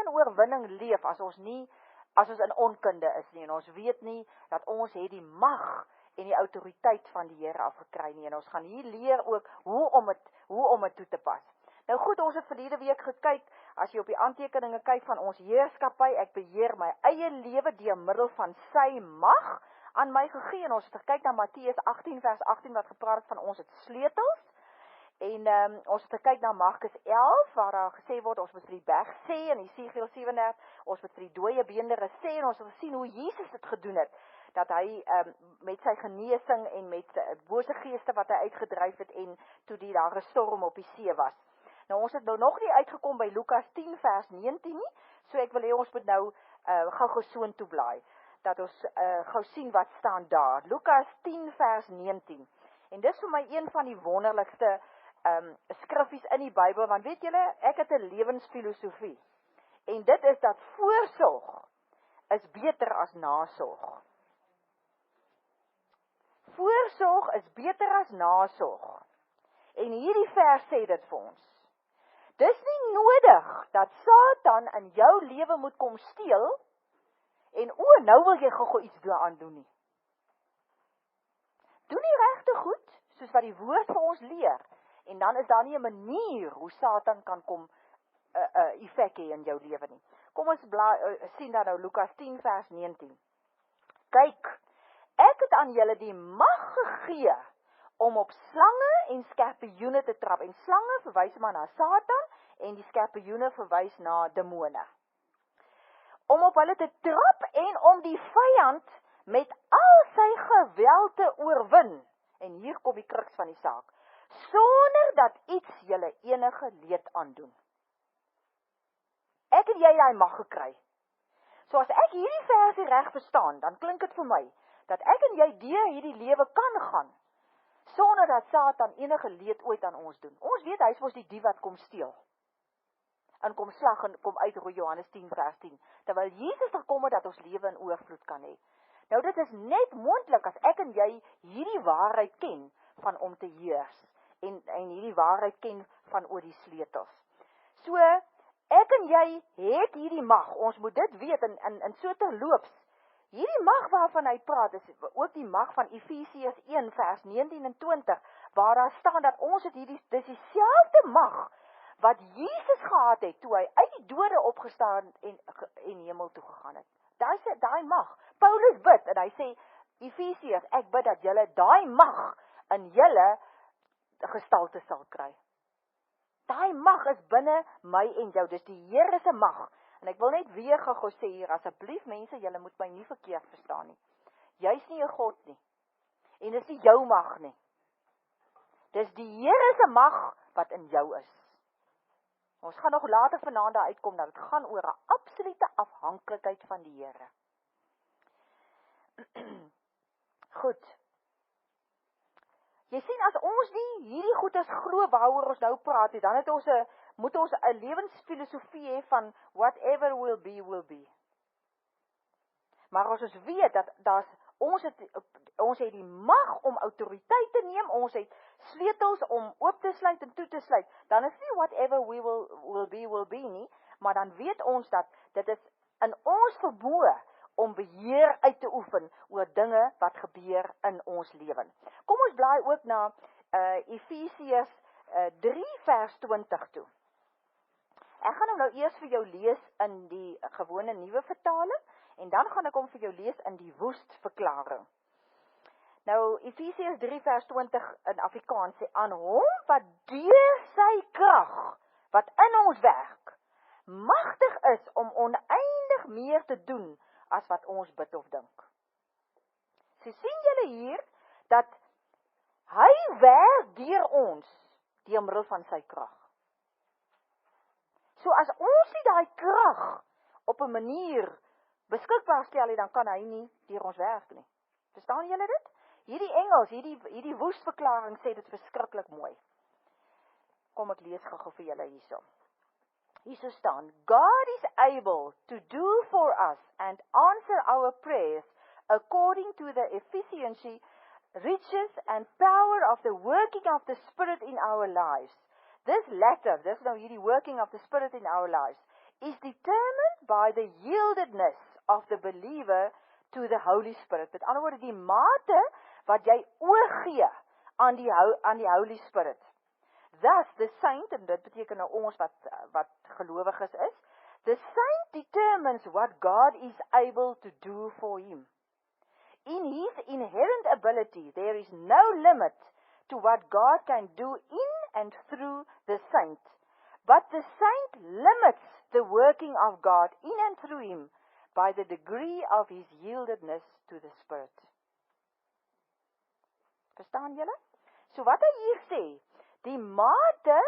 in oorwinning leef as ons in onkunde is nie, en ons weet nie, dat ons het die mag en die autoriteit van die Here afgekry nie, en ons gaan hier leer ook, hoe om het toe te pas. Nou goed, ons het verlede week gekyk, as jy op die aantekeninge kyk van ons heerskappy, ek beheer my eie lewe deur middel van sy mag aan my gegee, en ons het gekyk na Matteus 18 vers 18, wat gepraat het van ons het sleutels, en ons het gekyk na Markus 11, waar daar gesê word, ons moet vir die berg sê, en Jesegiel 37, ons moet vir die dooie beendere sê, en ons het gesien hoe Jesus het gedoen het, dat hy met sy genesing en met bose geeste wat hy uitgedryf het, en toe daar 'n storm op die see was. Nou ons het nou nog nie uitgekom by Lukas 10 vers 19 nie, so ek wil hê ons moet nou gou soontoe blaai, dat ons gou sien wat staan daar. Lukas 10 vers 19. En dis vir my een van die wonderlikste skriffies in die Bybel, want weet julle, ek het 'n lewensfilosofie, en dit is dat voorsorg is beter as nasorg. Voorsorg is beter as nasorg. En hierdie vers sê dit vir ons. Dis nie nodig dat Satan in jou lewe moet kom steel, en nou wil jy gou iets daaraan doen nie. Doen die regte goed, soos wat die woord vir ons leer, en dan is daar nie 'n manier hoe Satan kan kom effek hê in jou lewe nie. Kom ons sien dan nou Lukas 10 vers 19. Kyk, ek het aan julle die mag gegee om op slange en skorpioene te trap. En slange verwys maar na Satan, en die skorpioene verwys na demone. Om op hulle te trap en om die vyand met al sy geweld te oorwin. En hier kom die kruks van die saak. Sonder dat iets julle enige leed aandoen. Ek en jy mag gekry. So as ek hierdie versie reg verstaan, dan klink dit vir my, dat ek en jy deur hierdie lewe kan gaan, sonder dat Satan enige leed ooit aan ons doen. Ons weet, hy is mos die dief wat kom steel, en kom slag en kom uitroei, Johannes 10 vers 10, terwyl Jesus gekom het dat ons lewe in oorvloed kan hê. Nou dit is net moontlik as ek en jy hierdie waarheid ken van om te heers, en hierdie waarheid ken van oor die sleutels. So, ek en jy het hierdie mag, ons moet dit weet, en so terloops, hierdie mag waarvan hy praat, is ook die mag van Efesiërs 1 vers 19 en 20, waar daar staan dat ons het dis dieselfde mag, wat Jesus gehad het, toe hy uit die dode opgestaan en hemel toe gegaan het. Daai mag. Paulus bid, en hy sê, Efesiërs, ek bid dat julle daai mag in julle gestalte sal kry. Daai mag is binne my en jou, dis die Here se mag. En ek wil net weer gou sê hier, asseblief mense, julle moet my nie verkeerd verstaan nie. Jy's nie 'n God nie. En dis nie jou mag nie. Dis die Here se mag wat in jou is. Ons gaan nog later vanaand daar uitkom, dat dit gaan oor 'n absolute afhanklikheid van die Here. Goed. Jy sien, as ons nie hierdie goedes glo waaroor ons nou praat, dan moet ons 'n lewensfilosofie hê van whatever will be, will be. Maar as ons weet dat ons het die mag om autoriteit te neem, ons het sleutels om oop te sluit en toe te sluit, dan is nie whatever we will be nie, maar dan weet ons dat dit is in ons vermoë om beheer uit te oefen oor dinge wat gebeur in ons lewe. Kom ons blaai ook na Efesiërs 3 vers 20 toe. Ek gaan hom nou eers vir jou lees in die gewone nuwe vertaling, en dan gaan ek hom vir jou lees in die woestverklaring. Nou, Efesiërs 3 vers 20 in Afrikaans sê, aan hom wat deur sy krag, wat in ons werk, magtig is om oneindig meer te doen, as wat ons bid of dink. So sien julle hier, dat hy werk deur ons, deur middel van sy krag. So as ons nie daai krag op 'n manier beskikbaar stel nie, dan kan hy nie deur ons werk nie. Verstaan julle dit? Hierdie Engels, hierdie woestverklaring sê dit verskriklik mooi. Kom ek lees gou vir julle hierso. Hierso staan, God is able to do for us and answer our prayers according to the efficiency, riches and power of the working of the Spirit in our lives. This latter, dis nou hierdie working of the Spirit in our lives, is determined by the yieldedness of the believer to the Holy Spirit. Met ander woorde, die mate wat jy oorgee aan die Holy Spirit. Thus, the saint, en dit beteken nou ons wat gelowiges is, the saint determines what God is able to do for him. In his inherent ability, there is no limit to what God can do in and through the saint. But the saint limits the working of God in and through him by the degree of his yieldedness to the Spirit. Verstaan julle? So wat hy hier sê, die mate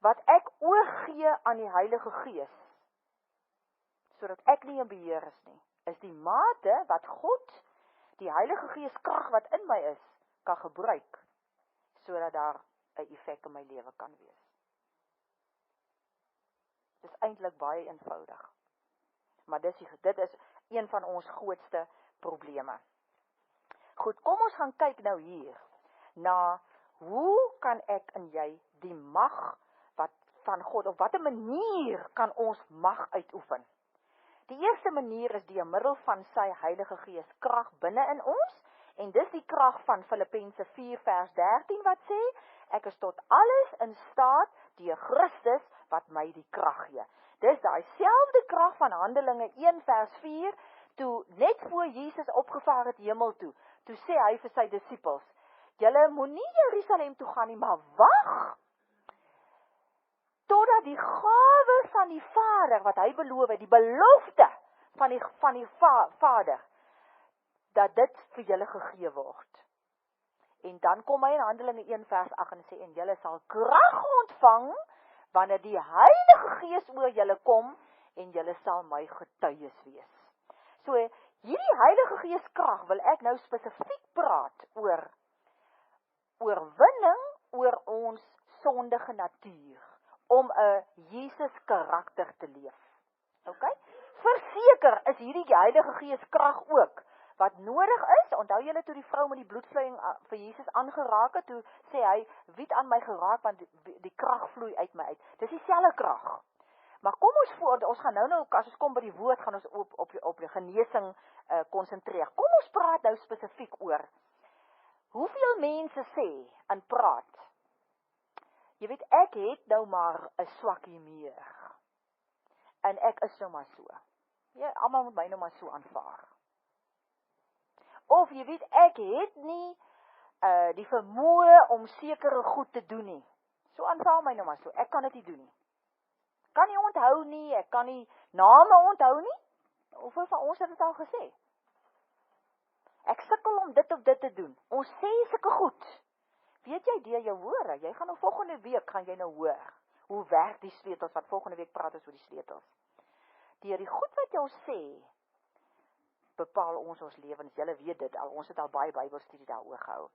wat ek oorgee aan die Heilige Gees, sodat ek nie in beheer is nie, is die mate wat God, die Heilige Gees krag wat in my is, kan gebruik, sodat daar 'n effek in my lewe kan wees. Dit is eintlik baie eenvoudig. Maar dit is een van ons grootste probleme. Goed, kom ons gaan kyk nou hier na hoe kan ek en jy die mag wat van God, op watter manier kan ons mag uitoefen? Die eerste manier is deur middel van sy Heilige Gees krag binne in ons, en dis die krag van Filippense 4 vers 13 wat sê, ek is tot alles in staat deur Christus wat my die krag gee. Dis daai selfde krag van Handelinge 1 vers 4, toe net voor Jesus opgevaar het hemel toe sê hy vir sy disippels, julle moenie Jerusalem toe gaan nie, maar wag totdat die gawe van die Vader, wat hy beloof het, die belofte van die Vader, dat dit vir julle gegee word. En dan kom hy in Handelinge 1 vers 8 en sê, en julle sal krag ontvang, wanneer die Heilige Gees oor julle kom, en julle sal my getuies wees. So, hierdie Heilige Gees krag wil ek nou spesifiek praat oor oorwinning oor ons sondige natuur, om 'n Jesus karakter te leef. Okay? Verseker is hierdie Heilige Gees krag ook, wat nodig is. Onthou julle toe die vrou met die bloedvloeiing vir Jesus aangeraak het, toe sê hy, wie het aan my geraak, want die krag vloei uit my uit. Dis dieselfde krag. Maar kom ons gaan nou, as ons kom by die woord, gaan ons op die genesing konsentreer. Kom ons praat nou spesifiek oor, hoeveel mense sê en praat, jy weet, ek het nou maar 'n swakkie meer, en ek is nou maar so. Ja, almal moet my nou maar so aanvaar. Of jy weet, ek het nie die vermoë om sekere goed te doen nie. So aanvaar my nou maar so, ek kan dit nie doen nie. Kan nie onthou nie, ek kan nie name onthou nie. Hoeveel van ons het dit al gesê? Ek sukkel om dit of dit te doen. Ons sê sulke goed. Weet jy, deur jou hore, jy gaan nou volgende week, gaan jy nou hoor, hoe werk die sleutels, wat volgende week praat ons oor die sleutels. Deur die goed wat jy sê, bepaal ons lewens. Julle weet dit al, ons het al baie Bybelstudie daaroor gehou.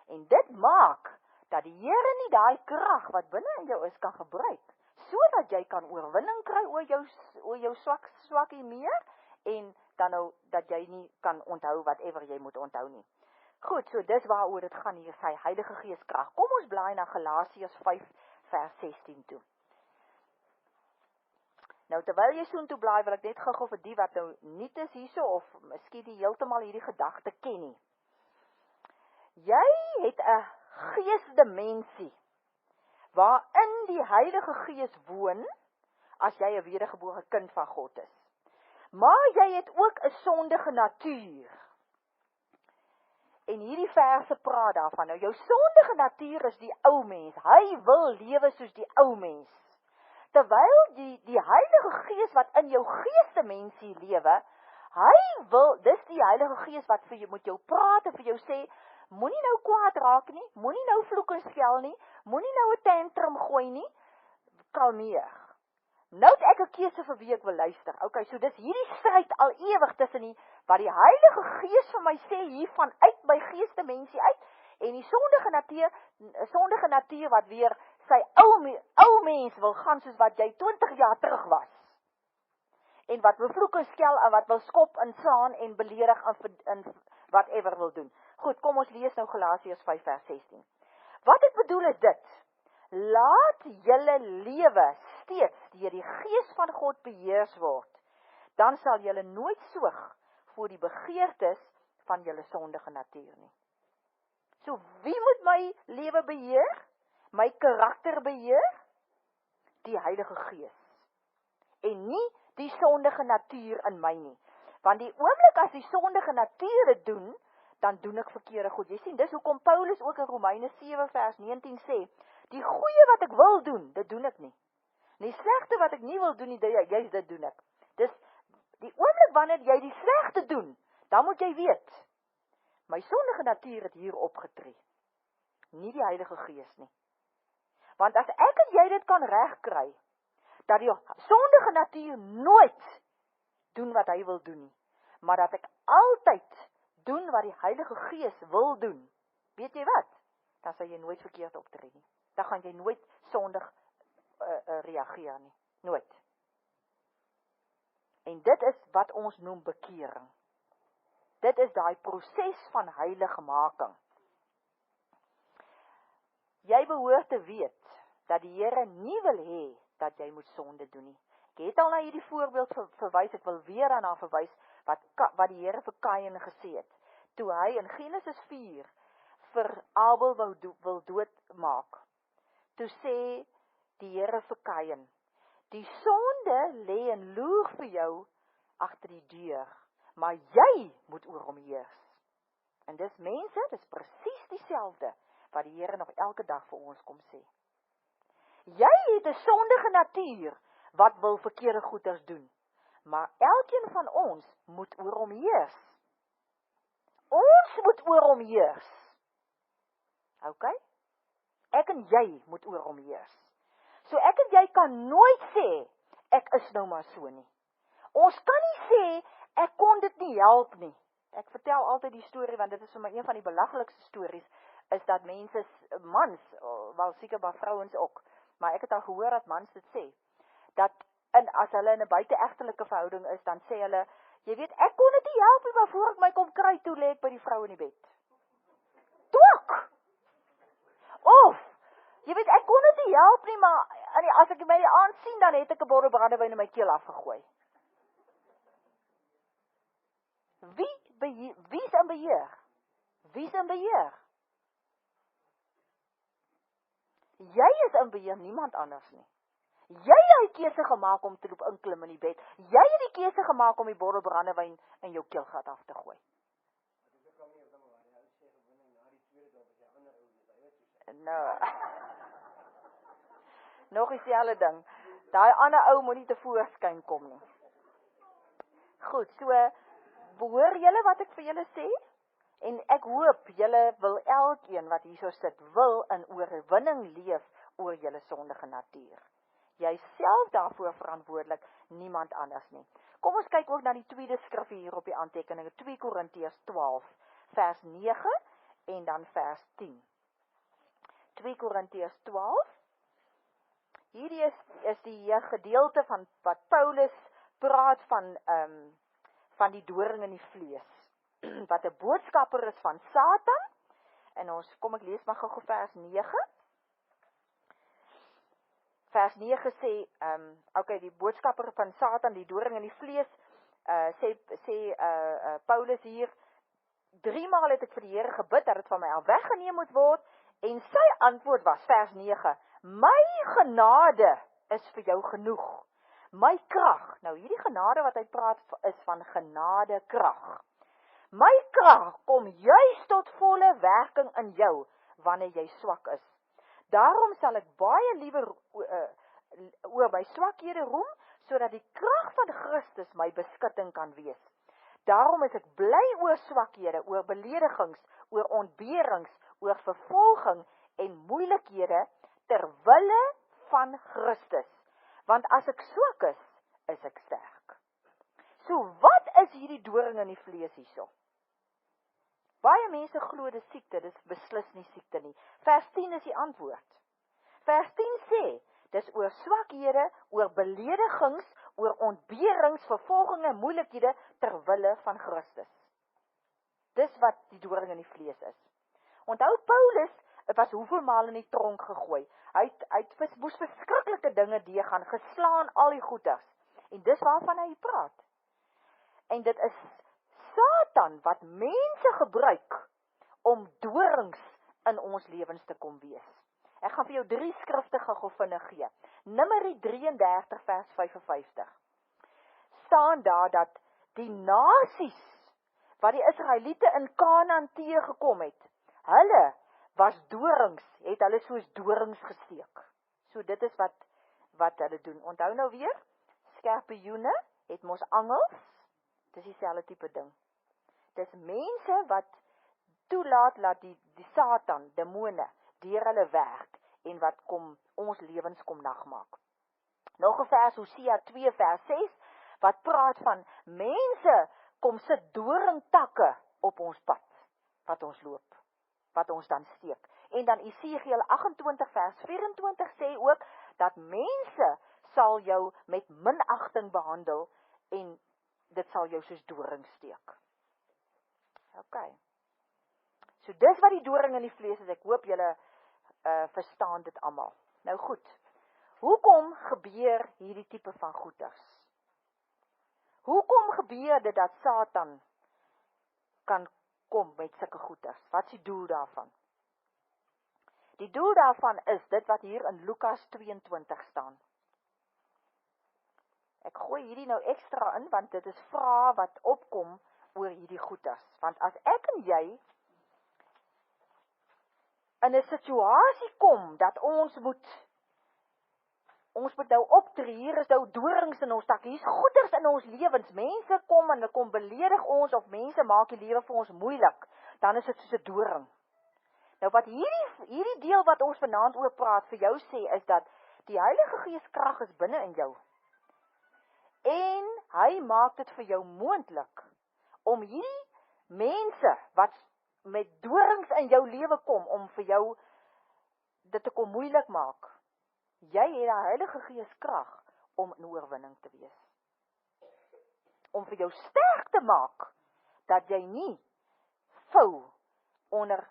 En dit maak, dat die Here nie daai krag wat binne in jou is, kan gebruik, sodat jy kan oorwinning kry oor jou swakkie meer, en dan nou, dat jy nie kan onthou whatever jy moet onthou nie. Goed, so dis waaroor dit gaan hier, sy Heilige Gees krag. Kom ons blaai na Galasiërs 5 vers 16 toe. Nou, terwyl jy soontoe blaai, wil ek net gou vir die wat nou nie is hierso, of miskien die heeltemal hierdie gedagte ken nie. Jy het 'n geesdimensie, waarin die Heilige Gees woon, as jy 'n wedergebore kind van God is. Maar jy het ook 'n sondige natuur. En hierdie verse praat daarvan. Nou, jou sondige natuur is die ou mens. Hy wil lewe soos die ou mens. Terwyl die Heilige Gees wat in jou geesdimensie lewe, hy wil, dis die Heilige Gees wat vir jou moet jou praat en vir jou sê, moenie nou kwaad raak nie, moenie nou vloek en skel nie, moenie nou 'n tantrum gooi nie, kalmeer. Nou het ek 'n keuse vir wie ek wil luister. Okay, so dis hierdie stryd al ewig tussen die, wat die Heilige Gees vir my sê, hiervan uit my geesdimensie uit, en die sondige natuur wat weer sy ou mens wil gaan, soos wat jy 20 jaar terug was. En wat wil vloek en skel, en wat wil skop en slaan, en beledig, en whatever wil doen. Goed, kom ons lees nou Galasiërs 5 vers 16. Wat ek bedoel is dit, laat julle lewe steeds deur die Gees van God beheers word, dan sal julle nooit soeg voor die begeertes van julle sondige natuur nie. So wie moet my lewe beheer? My karakter beheer? Die Heilige Gees. En nie die sondige natuur in my nie. Want die oomblik as die sondige natuur dit doen, dan doen ek verkeerde goed. Jy sien, dis hoekom Paulus ook in Romeine 7 vers 19 sê, die goeie wat ek wil doen, dit doen ek nie. En die slegte wat ek nie wil doen nie, juist dit doen ek. Dis die oomblik wanneer jy die slegte doen, dan moet jy weet, my sondige natuur het hier opgetree. Nie die Heilige Gees nie. Want as ek en jy dit kan regkry, dat die sondige natuur nooit doen wat hy wil doen nie, maar dat ek altyd doen wat die Heilige Gees wil doen, weet jy wat? Dan sal jy nooit verkeerd optree nie. Dan gaan jy nooit sondig reageer nie. Nooit. En dit is wat ons noem bekering. Dit is daai proses van heiligmaking. Jy behoort te weet, dat die Here nie wil hê, dat jy moet sonde doen nie. Ek het al na hierdie voorbeeld verwys, ek wil weer aan haar verwys, wat die Here vir Kain gesê het. Toe hy in Genesis 4 vir Abel wil doodmaak. Toe sê die Here vir Kain, die sonde lê en loer vir jou agter die deur, maar jy moet oor hom heers. En dis mense, dis presies dieselfde, wat die Here nog elke dag vir ons kom sê. Jy het 'n sondige natuur, wat wil verkeerde goeders doen, maar elkeen van ons moet oor hom heers. Ons moet oor hom heers. Ok? Ek en jy moet oor hom heers. So ek en jy kan nooit sê, ek is nou maar so nie. Ons kan nie sê, ek kon dit nie help nie. Ek vertel altyd die storie, want dit is vir my een van die belaglikste stories, is dat mense, mans, wel seker by vrouens ook, maar ek het al gehoor dat mans dit sê, dat as hulle in 'n buite-egtelike verhouding is, dan sê hulle, jy weet, ek kon dit nie help nie, maar voor ek my kom kry, toe lê ek by die vrou in die bed. Toek! Of, jy weet, ek kon dit nie help nie, maar as ek my aand sien, dan het ek 'n bottel brandewyn in my keel afgegooi. Wie is in beheer? Wie is in beheer? Jy is in beheer, niemand anders nie. Jy het die keuse gemaak om te loop inklim in die bed. Jy het die keuse gemaak om die bottel brandewyn in jou keelgat af te gooi. Nou, nog dieselfde ding. Daai ander ou moet nie tevoorskyn kom nie. Goed, so, behoor julle wat ek vir julle sê? En ek hoop julle wil elkeen wat hierso sit, wil in oorwinning leef oor julle sondige natuur. Jy self daarvoor verantwoordelik, niemand anders nie. Kom ons kyk ook na die tweede skrif hier op die aantekeninge, 2 Korintiërs 12, vers 9 en dan vers 10. 2 Korintiërs 12, hierdie is die gedeelte van wat Paulus praat van die doring in die vlees, wat 'n boodskapper is van Satan, en ek lees maar gou vers 9. Vers 9 sê, die boodskapper van Satan, die doring in die vlees, sê Paulus hier, 3 maal het ek vir die Here gebid, dat het van my al weggeneem moet word, en sy antwoord was, vers 9, my genade is vir jou genoeg, my krag, nou hierdie genade wat hy praat, is van genade krag, my krag kom juist tot volle werking in jou, wanneer jy swak is. Daarom sal ek baie liewer oor my swakhede roem, sodat die krag van Christus my beskutting kan wees. Daarom is ek bly oor swakhede, oor beledigings, oor ontberings, oor vervolging en moeilikhede, ter wille van Christus. Want as ek swak is ek sterk. So wat is hierdie doring in die vlees hierso? Baie mense glo dis siekte, dis beslis nie siekte nie. Vers 10 is die antwoord. Vers 10 sê, dis oor swakhede, oor beledigings, oor ontberings, vervolging en moeilikhede ter wille van Christus. Dis wat die doring in die vlees is. Onthou Paulus was hoeveel maal in die tronk gegooi. Hy het moes verskriklike dinge deurgaan, geslaan al die goeders. En dis waarvan hy praat. En dit is Satan wat mense gebruik om dorings in ons lewens te kom wees. Ek gaan vir jou 3 skrifte gou vinnig gee. Numeri 33 vers 55. Staan daar dat die nasies wat die Israeliete in Kanaan teëgekom het, hulle was dorings, het hulle soos dorings gesteek. So dit is wat hulle doen. Onthou nou weer, skorpioene het mos angels, dis dieselfde tipe ding. Dis mense wat toelaat dat die Satan, demone, deur hulle werk, en wat ons lewens kom nagmaak. Nog 'n vers, Hosea 2 vers 6, wat praat van mense kom sit doringtakke op ons pad, wat ons loop, wat ons dan steek. En dan Esegiel 28 vers 24 sê ook, dat mense sal jou met minagting behandel, en dit sal jou soos doring steek. Ok. So dis wat die doring in die vlees is, ek hoop julle verstaan dit almal. Nou goed, hoekom gebeur hierdie tipe van goeders? Hoekom gebeur dit dat Satan kan kom met sulke goeders? Wat is die doel daarvan? Die doel daarvan is dit wat hier in Lukas 22 staan. Ek gooi hierdie nou ekstra in, want dit is vrae wat opkom oor hierdie goeders. Want as ek en jy in 'n situasie kom, dat ons moet nou optree, hier is nou dorings in ons tak, hier is goeders in ons lewens, mense kom en hulle kom beledig ons, of mense maak die lewe vir ons moeilik, dan is dit soos 'n doring. Nou wat hierdie deel wat ons vanaand oor praat, vir jou sê, is dat die Heilige Gees krag is binne in jou, en hy maak dit vir jou moontlik, om hierdie mense, wat met dorings in jou lewe kom, om vir jou dit te kom moeilik maak. Jy het die Heilige Gees krag om in oorwinning te wees. Om vir jou sterk te maak, dat jy nie vou onder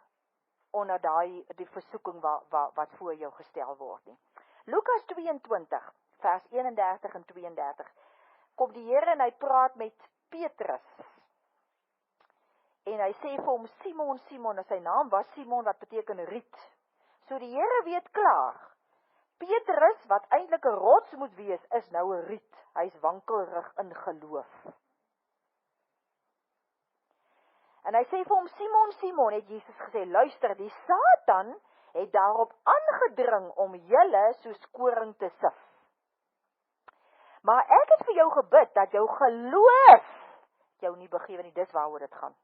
die versoeking wat voor jou gestel word nie. Lukas 22, vers 31 en 32, kom die Here en hy praat met Petrus. En hy sê vir hom, Simon, Simon, en sy naam was Simon, wat beteken riet. So die Here weet klaar, Petrus, wat eintlik 'n rots moet wees, is nou 'n riet. Hy's wankelrig in geloof. En hy sê vir hom, Simon, Simon, het Jesus gesê, luister, die Satan het daarop aangedring om julle soos koring te sif. Maar ek het vir jou gebid, dat jou geloof jou nie begewe nie, dis waaroor dit gaan.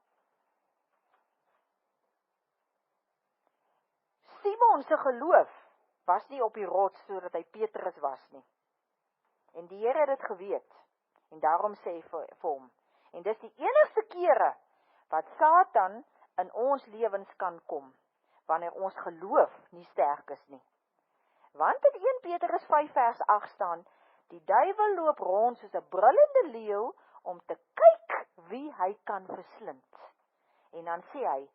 Simon se geloof was nie op die rots, sodat hy Petrus was nie. En die Here het dit geweet, en daarom sê vir hom, en dis die enigste kere, wat Satan in ons lewens kan kom, wanneer ons geloof nie sterk is nie. Want in 1 Petrus 5 vers 8 staan, die duiwel loop rond soos 'n brullende leeu, om te kyk wie hy kan verslind. En dan sê hy,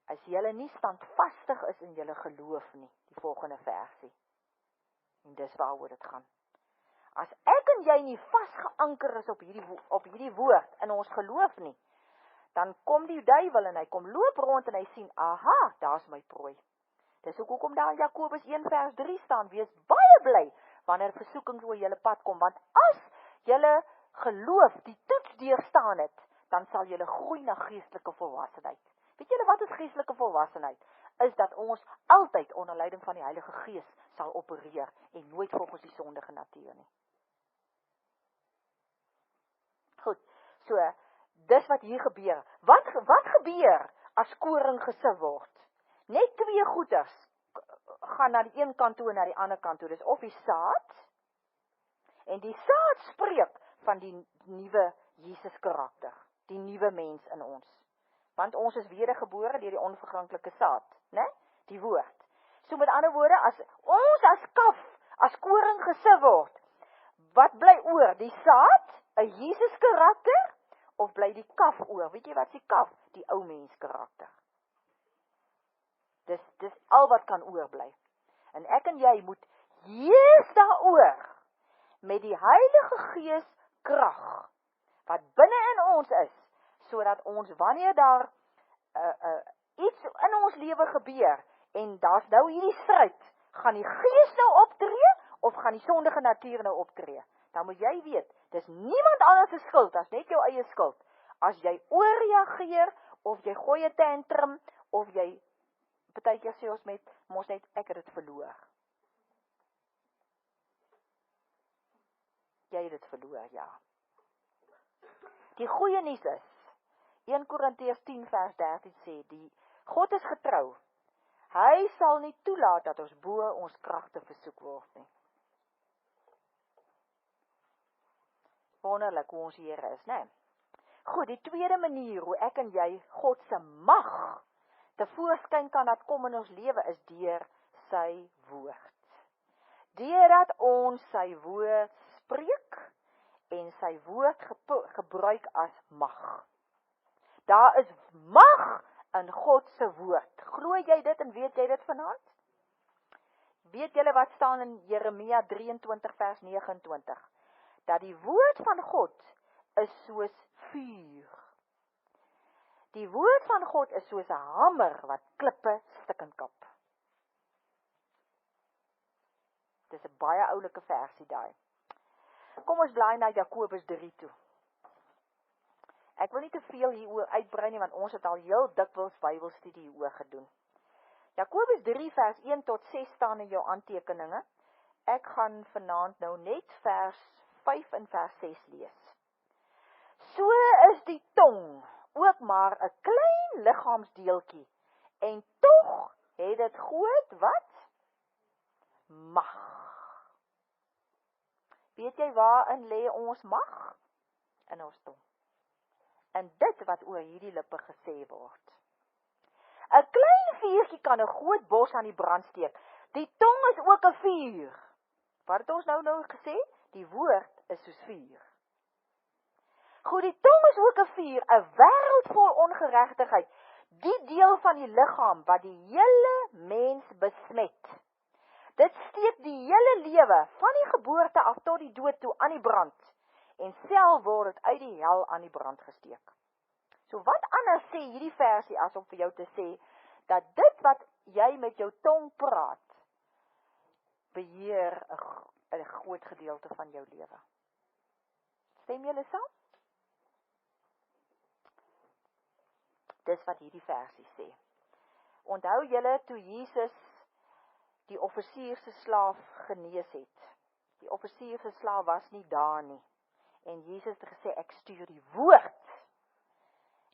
as julle nie standvastig is in julle geloof nie, die volgende versie. En dis waaroor dit gaan. As ek en jy nie vasgeanker is op hierdie woord in ons geloof nie, dan kom die duiwel en hy kom loop rond en hy sien, aha, daar's my prooi. Dis hoekom daar in Jakobus 1 vers 3 staan, wees baie bly wanneer versoekings oor julle pad kom, want as julle geloof die toets deurstaan het, dan sal julle groei na geestelike volwassenheid. Weet julle wat is geestelike volwassenheid? Is dat ons altyd onder leiding van die Heilige Gees sal opereer en nooit volgens die sondige natuur nie. Goed, so, dis wat hier gebeur. Wat gebeur as koring gesif word? Net 2 goeders gaan na die een kant toe en na die ander kant toe. Dis of die saad, en die saad spreek van die nuwe Jesus karakter, die nuwe mens in ons. Want ons is wedergebore deur die onverganklike saad, né? Die woord. So met ander woorde, as ons as kaf, as koring gesif word, wat bly oor? Die saad, 'n Jesus karakter, of bly die kaf oor? Weet jy wat is die kaf? Die ou mens karakter. Dis al wat kan oorbly. En ek en jy moet heers daaroor, met die Heilige Gees krag, wat binne in ons is, sodat ons, wanneer daar iets in ons lewe gebeur, en daar's nou hierdie stryd, gaan die Gees nou optree, of gaan die sondige natuur nou optree? Dan moet jy weet, dis niemand anders se skuld, as net jou eie skuld. As jy oorreageer, of jy gooi 'n tantrum, of jy, partykeer sê ons mos net, ek het dit verloor. Jy het dit verloor, ja. Die goeie nuus is, 1 Korintiërs 10 vers 13 sê, God is getrou. Hy sal nie toelaat dat ons bo ons kragte versoek word nie. Wonderlik hoe ons Here is, né? Goed, die tweede manier hoe ek en jy God se mag tevoorskyn kan laat kom in ons lewe is deur sy woord. Deurdat ons sy woord spreek en sy woord gebruik as mag. Daar is mag in God se woord. Glo jy dit en weet jy dit vanaand? Weet julle wat staan in Jeremia 23 vers 29? Dat die woord van God is soos vuur. Die woord van God is soos 'n hamer wat klippe stukkend kap. Dis 'n baie oulike versie daai. Kom ons blaai na Jakobus 3 toe. Ek wil nie te veel hieroor uitbrei nie, want ons het al heel dikwels Bybelstudie hieroor gedoen. Jakobus 3 vers 1 tot 6 staan in jou aantekeninge. Ek gaan vanaand nou net vers 5 en vers 6 lees. So is die tong ook maar 'n klein liggaamsdeeltjie, en tog het dit groot wat? Mag. Weet jy waarin lê ons mag? In ons tong. En dit wat oor hierdie lippe gesê word. 'n Klein vuurtjie kan 'n groot bos aan die brand steek. Die tong is ook 'n vuur. Wat het ons nou gesê? Die woord is soos vuur. Goed, die tong is ook 'n vuur, 'n wêreld vol ongeregtigheid. Die deel van die liggaam wat die hele mens besmet. Dit steek die hele lewe, van die geboorte af tot die dood toe, aan die brand. En self word dit uit die hel aan die brand gesteek. So wat anders sê hierdie versie as om vir jou te sê, dat dit wat jy met jou tong praat, beheer 'n groot gedeelte van jou lewe. Stem julle saam? Dis wat hierdie versie sê. Onthou julle toe Jesus die offisier se slaaf genees het. Die offisier se slaaf was nie daar nie. En Jesus het gesê, ek stuur die woord,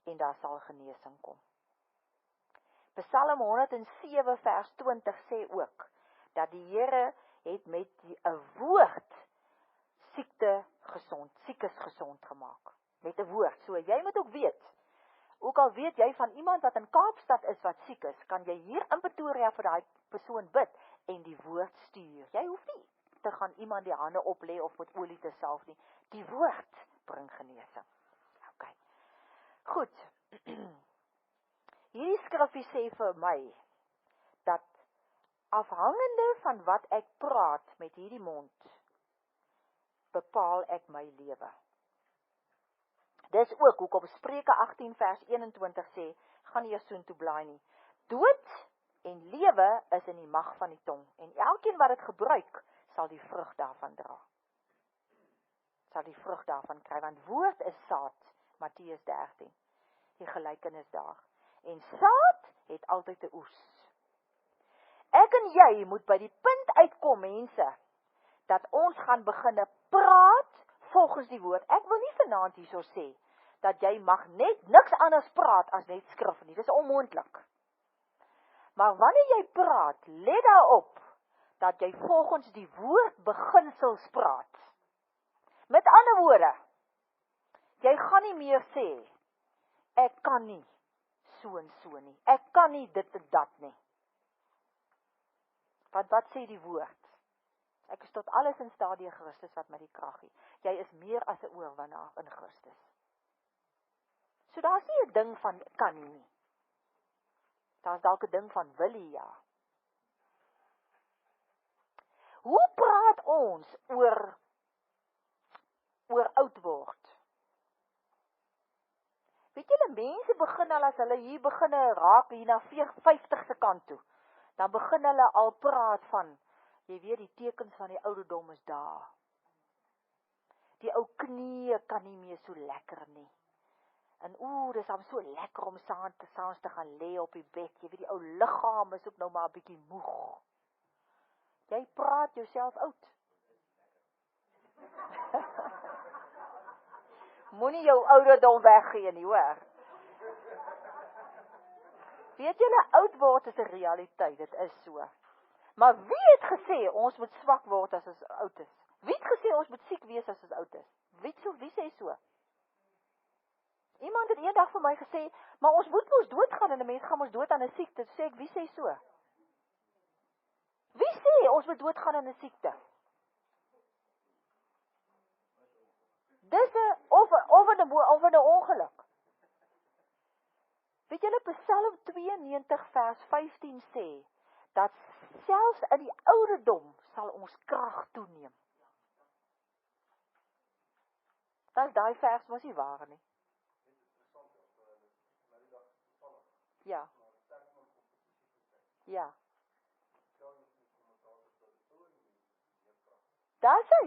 en daar sal genesing kom. Psalm 107 vers 20 sê ook, dat die Here het met 'n woord siekes gesond gemaak. Met 'n woord. So jy moet ook weet, ook al weet jy van iemand wat in Kaapstad is wat siek is, kan jy hier in Pretoria vir daai persoon bid en die woord stuur. Jy hoef nie te gaan iemand die hande oplê of met olie te salf nie. Die woord bring genesing. OK. Goed. Hierdie skrifgie sê vir my, dat afhangende van wat ek praat met hierdie mond, bepaal ek my lewe. Dis ook hoekom Spreuke 18 vers 21 sê, gaan nie eers soontoe blaai nie. Dood en lewe is in die mag van die tong, en elkeen wat dit gebruik, sal die vrug daarvan dra. Sal die vrug daarvan kry, want woord is saad, Matteus 13, die gelykenis daar. En saad het altyd 'n oes. Ek en jy moet by die punt uitkom, mense, dat ons gaan beginne praat volgens die woord. Ek wil nie vanaand hierso sê, dat jy mag net niks anders praat as net skrif nie. Dis onmoontlik. Maar wanneer jy praat, let daarop, dat jy volgens die woord beginsels praat. Met ander woorde, jy gaan nie meer sê, ek kan nie so en so nie, ek kan nie dit en dat nie. Want wat sê die woord? Ek is tot alles in staat deur Christus wat my die krag gee. Jy is meer as 'n oorwinnaar in Christus. So daar is nie 'n ding van kan nie. Daar's dalk 'n ding van Willie, ja. Hoe praat ons oor oud word? Weet julle, mense begin al as hulle hier begin raak hier na 50 se kant toe. Dan begin hulle al praat van, jy weet, die tekens van die ouderdom is daar. Die ou knie kan nie meer so lekker nie. En dis dan so lekker om saans te gaan lê op die bed. Jy weet, die ou liggaam is ook nou maar 'n bietjie moeg. Jy praat jouself oud. Moenie jou ouderdom weggee nie, hoor. Weet julle, oud word is 'n realiteit, dit is so. Maar wie het gesê ons moet swak word as ons oud is? Wie het gesê ons moet siek wees as ons oud is? Wie sê so? Iemand het eendag vir my gesê, maar ons moet mos doodgaan en 'n mens gaan mos dood aan 'n siekte. Sê ek, wie sê so? Wie sê ons moet doodgaan aan 'n siekte? Dis 'n of 'n ongeluk. Weet julle, Psalm 92 vers 15 sê, dat selfs in die ouderdom sal ons krag toeneem. Dat is daai vers mos nie waar nie. Ja. Ja. Daar is hy.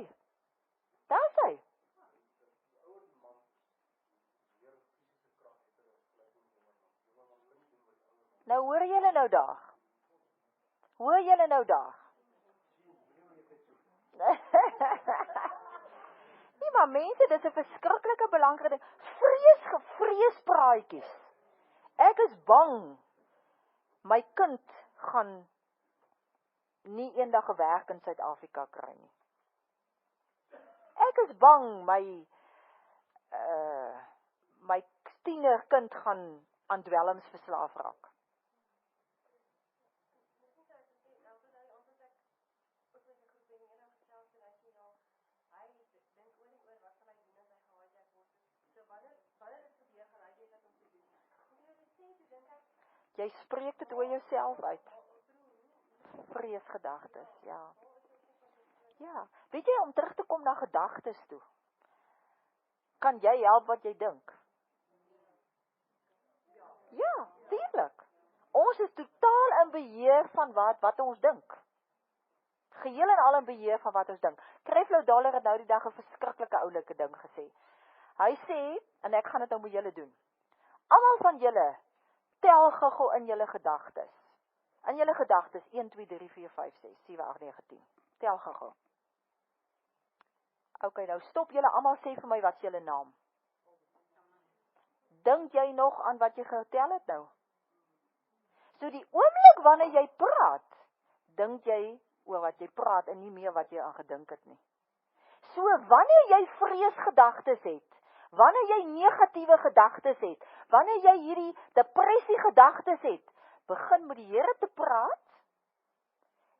Nou hoor julle nou daar. Nee, maar mense, dit is 'n verskriklike belangrike ding. Vreespraatjies. Ek is bang my kind gaan nie eendag 'n werk in Suid-Afrika kry nie. Ek is bang my tienerkind gaan aan dwelms verslaaf raak. Jy spreek dit oor jouself uit. Vreesgedagtes, ja. Ja, weet jy, om terug te kom na gedagtes toe, kan jy help wat jy dink? Ja, tuurlik. Ons is totaal in beheer van wat ons dink. Geheel en al in beheer van wat ons dink. Creflo Dollar het nou die dag 'n verskriklike oulike ding gesê. Hy sê, en ek gaan dit nou met julle doen, almal van julle tel gou in julle gedagtes. In julle gedagtes 1 2 3 4 5 6 7 8 9 10. Tel gou. OK, nou stop julle almal, sê vir my wat is julle naam. Dink jy nog aan wat jy getel het nou? So die oomblik wanneer jy praat, dink jy oor wat jy praat en nie meer wat jy aan gedink het nie. So wanneer jy vreesgedagtes het, wanneer jy negatiewe gedagtes het, wanneer jy hierdie depressie gedagtes het, begin met die Here te praat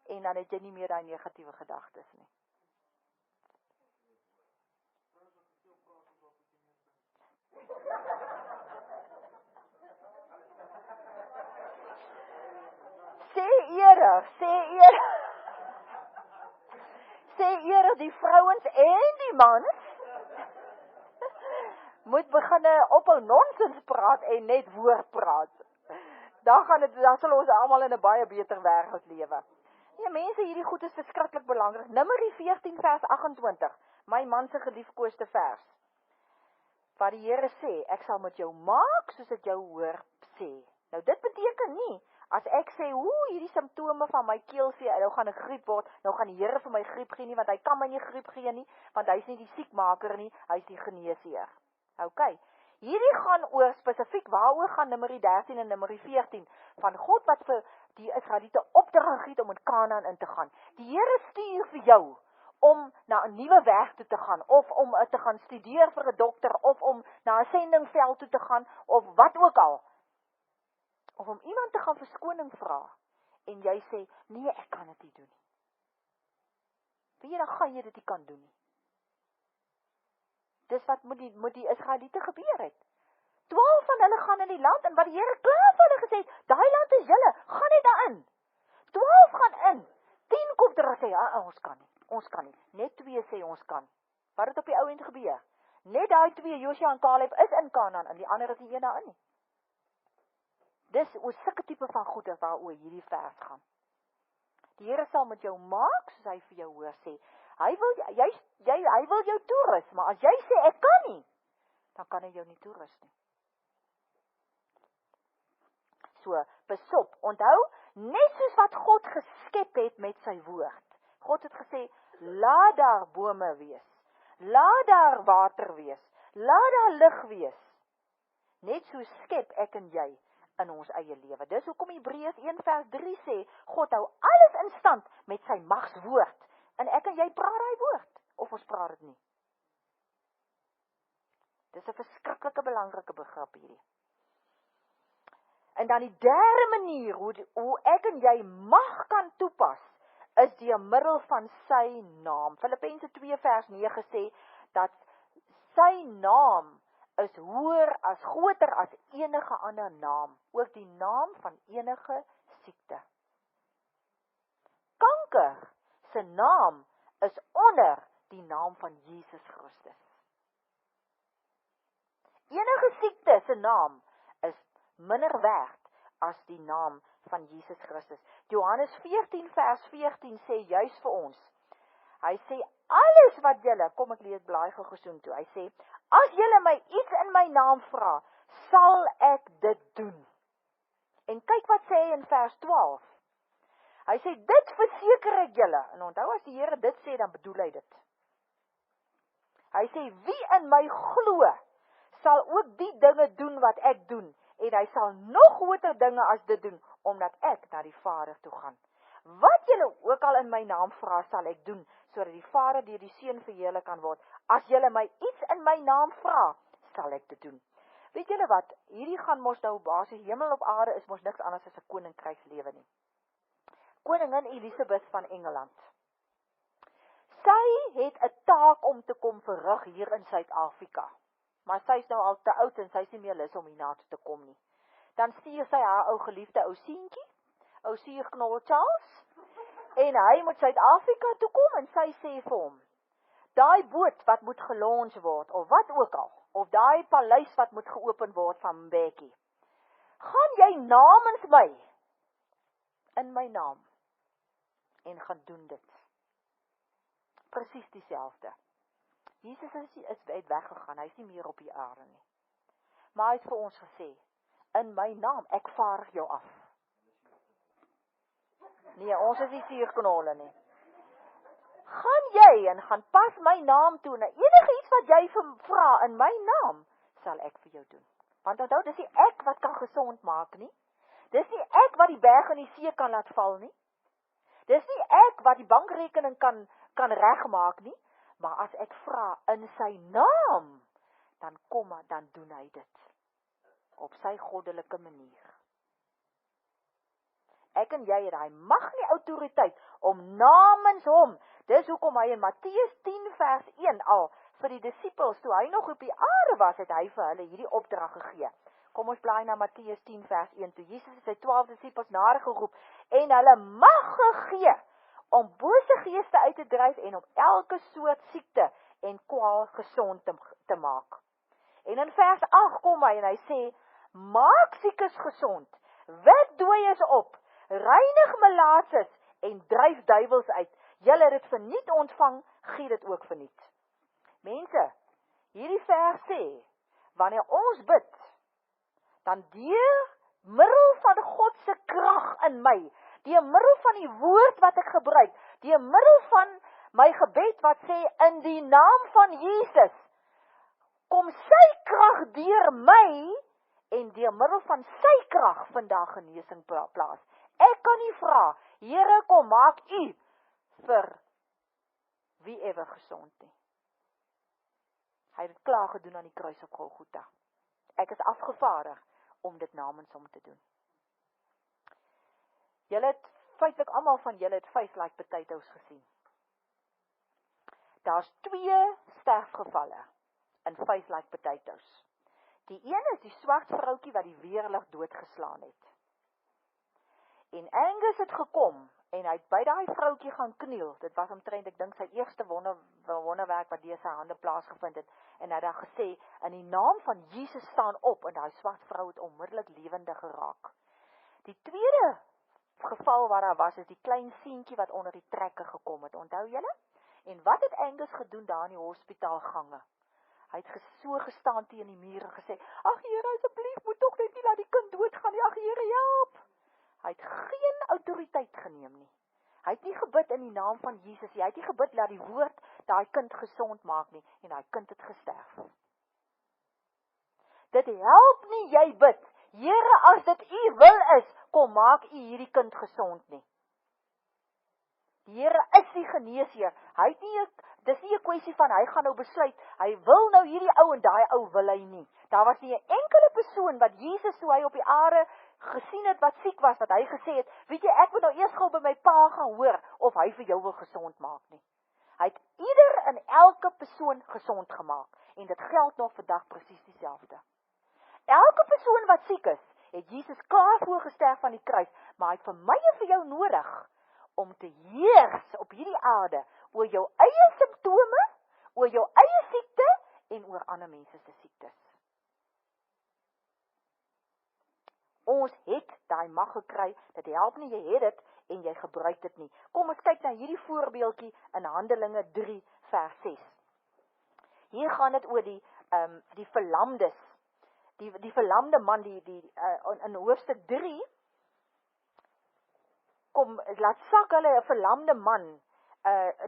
en dan het jy nie meer daai negatiewe gedagtes nie. Sê eerder die vrouens en die mans moet begin ophou nonsens praat en net woord praat. Dan sal ons almal in 'n baie beter wêreld lewe. Nee, mense, hierdie goed is verskriklik belangrik. Numeri 14 vers 28, my man se geliefkoeste vers. Wat die Here sê, ek sal met jou maak soos ek jou hoor sê. Nou dit beteken nie, as ek sê, hierdie simptome van my keelvee, nou gaan ek griep word, nou gaan die Here vir my griep gee nie, want hy kan my nie griep gee nie, want hy is nie die siekmaker nie, hy is die geneesheer. OK, hierdie gaan oor spesifiek, waaroor gaan Numeri 13 en Numeri 14, van God wat vir die Israeliete opdrag gee om in Kanaan in te gaan. Die Here stuur vir jou, om na 'n nuwe werk toe te gaan, of om te gaan studeer vir 'n dokter, of om na 'n sendingveld toe te gaan, of wat ook al. Of om iemand te gaan verskoning vra, en jy sê, nee, ek kan dit nie doen nie. Weet jy, dan gaan jy dit nie kan doen nie. Dis wat met die Israeliete gebeur het. 12 van hulle gaan in die land, en wat die Here klaar vir hulle gesê het, daai land is julle, gaan net daarin. 12 gaan in, 10 kom terug sê, ons kan nie. Net 2 sê ons kan. Wat het op die ou end gebeur? Net daai 2, Josua en Caleb, is in Kanaan, en die ander is nie een daarin nie. Dis oor sulke tipe van goede waaroor hierdie vers gaan. Die Here sal met jou maak, soos hy vir jou hoor sê. Hy wil jou toerus, maar as jy sê, ek kan nie, dan kan hy jou nie toerus nie. So, besop, onthou, net soos wat God geskep het met sy woord. God het gesê, laat daar bome wees, laat daar water wees, laat daar lig wees. Net so skep ek en jy in ons eie lewe. Dis hoekom Hebreërs 1 vers 3 sê, God hou alles in stand met sy magswoord. En ek en jy praat daai woord, of ons praat dit nie. Dis 'n verskriklike belangrike begrip hierdie. En dan die derde manier, hoe ek en jy mag kan toepas, is deur middel van sy naam. Filippense 2 vers 9 sê, dat sy naam is groter as enige ander naam, ook die naam van enige siekte. Kanker se naam is onder die naam van Jesus Christus. Enige siekte se naam is minder werd as die naam van Jesus Christus. Johannes 14 vers 14 sê juis vir ons. Hy sê, alles wat julle, kom ek lees blaai gou gesoen toe, hy sê, as julle my iets in my naam vra, sal ek dit doen. En kyk wat sê hy in vers 12. Hy sê, dit verseker ek julle, en onthou as die Here dit sê, dan bedoel hy dit. Hy sê, wie in my glo, sal ook die dinge doen wat ek doen, en hy sal nog groter dinge as dit doen, omdat ek na die Vader toe gaan. Wat julle ook al in my naam vra, sal ek doen, sodat die Vader deur die Seun verheerlik kan word. As julle my iets in my naam vra, sal ek dit doen. Weet julle wat, hierdie gaan mos nou basies, hemel op aarde is mos niks anders as 'n koninkrykslewe nie. Koningin Elisabeth van Engeland. Sy het 'n taak om te kom verrig hier in Suid-Afrika. Maar sy is nou al te oud en sy is nie meer lus om hiernaartoe te kom nie. Dan stuur sy haar ou geliefde ou seentjie, ou suurknol Charles, en hy moet Suid-Afrika toe kom en sy sê vir hom, daai boot wat moet gelons word, of wat ook al, of daai paleis wat moet geopen word van Mbeki, gaan jy namens my, in my naam, en gaan doen dit. Presies dieselfde. Jesus is weggegaan, hy is nie meer op die aarde nie. Maar hy het vir ons gesê, in my naam, ek vaar jou af. Nee, ons is nie suurknolle nie. Gaan jy en gaan pas my naam toe, en enige iets wat jy vra in my naam, sal ek vir jou doen. Want onthou, dis nie ek wat kan gesond maak nie. Dis nie ek wat die berg in die see kan laat val nie. Dis nie ek wat die bankrekening kan regmaak nie. Maar as ek vra in sy naam, dan doen hy dit. Op sy goddelike manier. Ek en jy het hy mag nie autoriteit om namens hom. Dis hoekom hy in Matteus 10 vers 1 al vir die disippels, toe hy nog op die aarde was, het hy vir hulle hierdie opdrag gegee. Kom ons blaai na Matteus 10 vers 1, toe Jesus het sy 12 disippels nader geroep, en hulle mag gegee, om bose geeste uit te dryf, en om elke soort siekte en kwaal gesond te maak. En in vers 8 kom hy, en hy sê, maak siekes gesond, wek dooies op, reinig melaatses, en dryf duiwels uit. Julle het dit verniet ontvang, gee dit ook verniet. Mense, hierdie vers sê, wanneer ons bid, dan deur middel van God se krag in my, deur middel van die woord wat ek gebruik, deur middel van my gebed wat sê, in die naam van Jesus, kom sy krag deur my, en deur middel van sy krag vind daar genesing plaas. Ek kan nie vra, Here, kom maak u vir wie ever gesond nie. Hy het dit klaar gedoen aan die kruis op Golgotha. Ek is afgevaardig om dit namens hom te doen. Julle het, feitlik almal van julle het 5 like potatoes gesien. Daar's 2 sterfgevalle in 5 like potatoes. Die een is die swart vroukie wat die weerlig doodgeslaan het. En Angus het gekom, en hy het by daai vroukie gaan kniel. Dit was omtrent, ek dink, sy eerste wonderwerk wat deur sy hande plaasgevind het. En hy het dan gesê, in die naam van Jesus staan op, en daai swart vrou het onmiddellik lewendig geraak. Die tweede geval waar daar was, is die klein seentjie wat onder die trekke gekom het. Onthou julle? En wat het Angus gedoen daar in die hospitaalgange? Hy het so gestaan teen die muur en gesê, ag Here, asseblief, moet tog net nie laat die kind doodgaan nie, ag Here, help! Hy het geen autoriteit geneem nie. Hy het nie gebid in die naam van Jesus nie. Hy het nie gebid laat die woord daai kind gesond maak nie. En daai kind het gesterf. Dit help nie jy bid. Here, as dit u wil is, kom maak u hierdie kind gesond nie. Die Here is die geneesheer. Dis nie 'n kwessie van hy gaan nou besluit, hy wil nou hierdie ou en daai ou wil hy nie. Daar was nie 'n enkele persoon wat Jesus, toe hy op die aarde gesien het wat siek was, wat hy gesê het, weet jy, ek moet nou eers gou by my pa gaan hoor, of hy vir jou wil gesond maak nie. Hy het ieder en elke persoon gesond gemaak, en dit geld nog vandag presies dieselfde. Elke persoon wat siek is, het Jesus klaar voorgesterf aan die kruis, maar hy het vir my en vir jou nodig, om te heers op hierdie aarde, oor jou eie simptome, oor jou eie siekte, en oor ander mense se siektes. Ons het daai mag gekry, dit help nie, jy het dit, en jy gebruik dit nie. Kom ons kyk na hierdie voorbeeldjie in Handelinge 3 vers 6. Hier gaan dit oor die verlamdes, die verlamde man, in hoofstuk 3, laat sak hulle 'n verlamde man,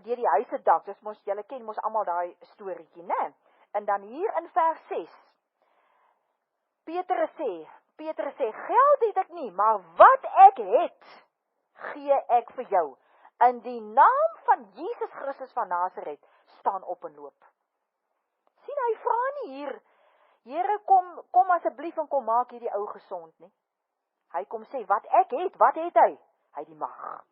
deur die huisedak, dus julle ken mos almal daai storieetjie, né? En dan hier in vers 6, Petrus sê, geld het ek nie, maar wat ek het, gee ek vir jou. In die naam van Jesus Christus van Nasaret, staan op en loop. Sien, hy vra nie hier, Here, kom asseblief en kom maak hierdie ou gesond nie. Hy kom sê, wat ek het, wat het hy? Hy het die mag.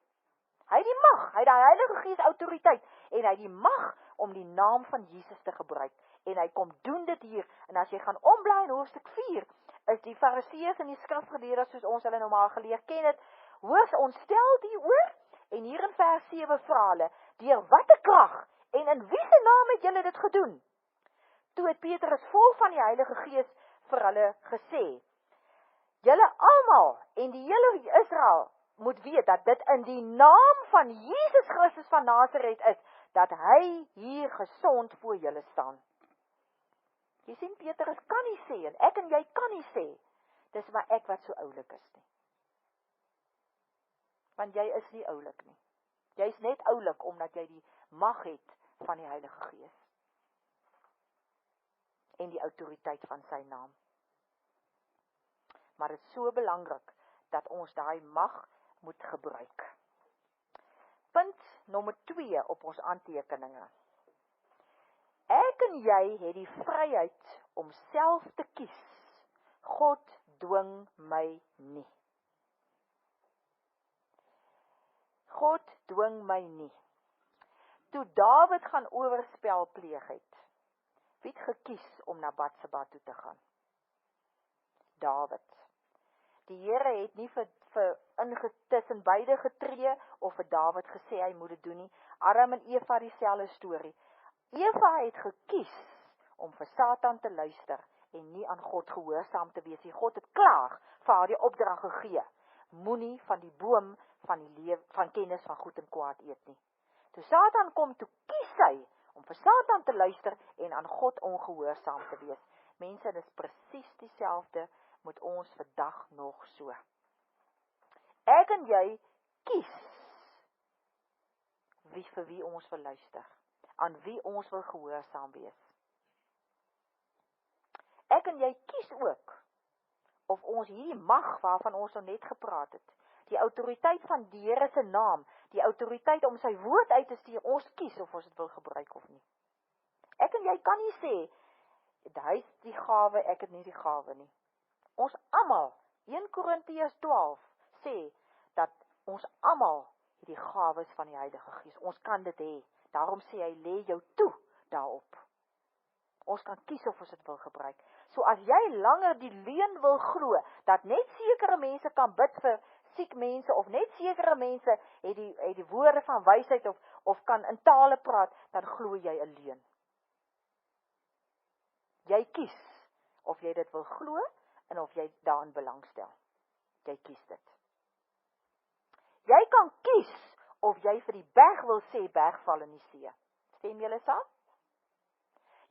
Hy het die mag, hy het die Heilige Gees autoriteit, en hy het die mag om die naam van Jesus te gebruik. En hy kom doen dit hier, en as jy gaan omblaai in hoofstuk 4, is die Fariseërs en die skrifgeleerdes, soos ons hulle nou maar geleer ken het, hoogs ontstel hieroor, en hier in vers 7 vra hulle, deur watter krag, en in wie se naam het julle dit gedoen? Toe het Petrus vol van die Heilige Gees vir hulle gesê, julle almal en die hele Israel moet weet dat dit in die naam van Jesus Christus van Nasaret is, dat hy hier gesond voor julle staan. Jy sien, Petrus kan nie sê, en ek en jy kan nie sê, dis maar ek wat so oulik is nie. Want jy is nie oulik nie. Jy is net oulik, omdat jy die mag het van die Heilige Gees. En die autoriteit van sy naam. Maar dit is so belangrik, dat ons daai mag moet gebruik. Punt nommer 2 op ons aantekeninge. Ek en jy het die vryheid om self te kies. God dwing my nie. God dwing my nie. Toe Dawid gaan oorspel pleeg het, wie het gekies om na Batseba toe te gaan? Dawid. Die Here het nie vir tussen beide getree, of vir Dawid gesê hy moet dit doen nie. Adam en Eva dieselfde storie. Eva het gekies om vir Satan te luister, en nie aan God gehoorsaam te wees. God het klaar vir haar die opdrag gegee. Moenie van die boom van kennis van goed en kwaad eet nie. Toe Satan kom, toe kies hy om vir Satan te luister en aan God ongehoorsaam te wees. Mense, dit is presies dieselfde met ons vandag nog so. Ek en jy kies vir wie ons wil luister, aan wie ons wil gehoorsaam wees. Ek en jy kies ook of ons hierdie mag waarvan ons nou net gepraat het, die autoriteit van die Here se naam, die autoriteit om sy woord uit te stuur, ons kies of ons dit wil gebruik of nie. Ek en jy kan nie sê, hy is die gawe, ek het nie die gawe nie. Ons almal, 1 Korintiërs 12 sê, dat ons almal die gawes van die Heilige Gees, ons kan dit hê, daarom sê hy, lê jou toe daarop. Ons kan kies of ons dit wil gebruik. So as jy langer die leuen wil glo, dat net sekere mense kan bid vir siek mense, of net sekere mense het die woorde van wysheid, of kan in tale praat, dan glo jy 'n leuen. Jy kies of jy dit wil glo, en of jy daarin belangstel. Jy kies dit. Jy kan kies of jy vir die berg wil sê, berg val in die see. Stem julle saam?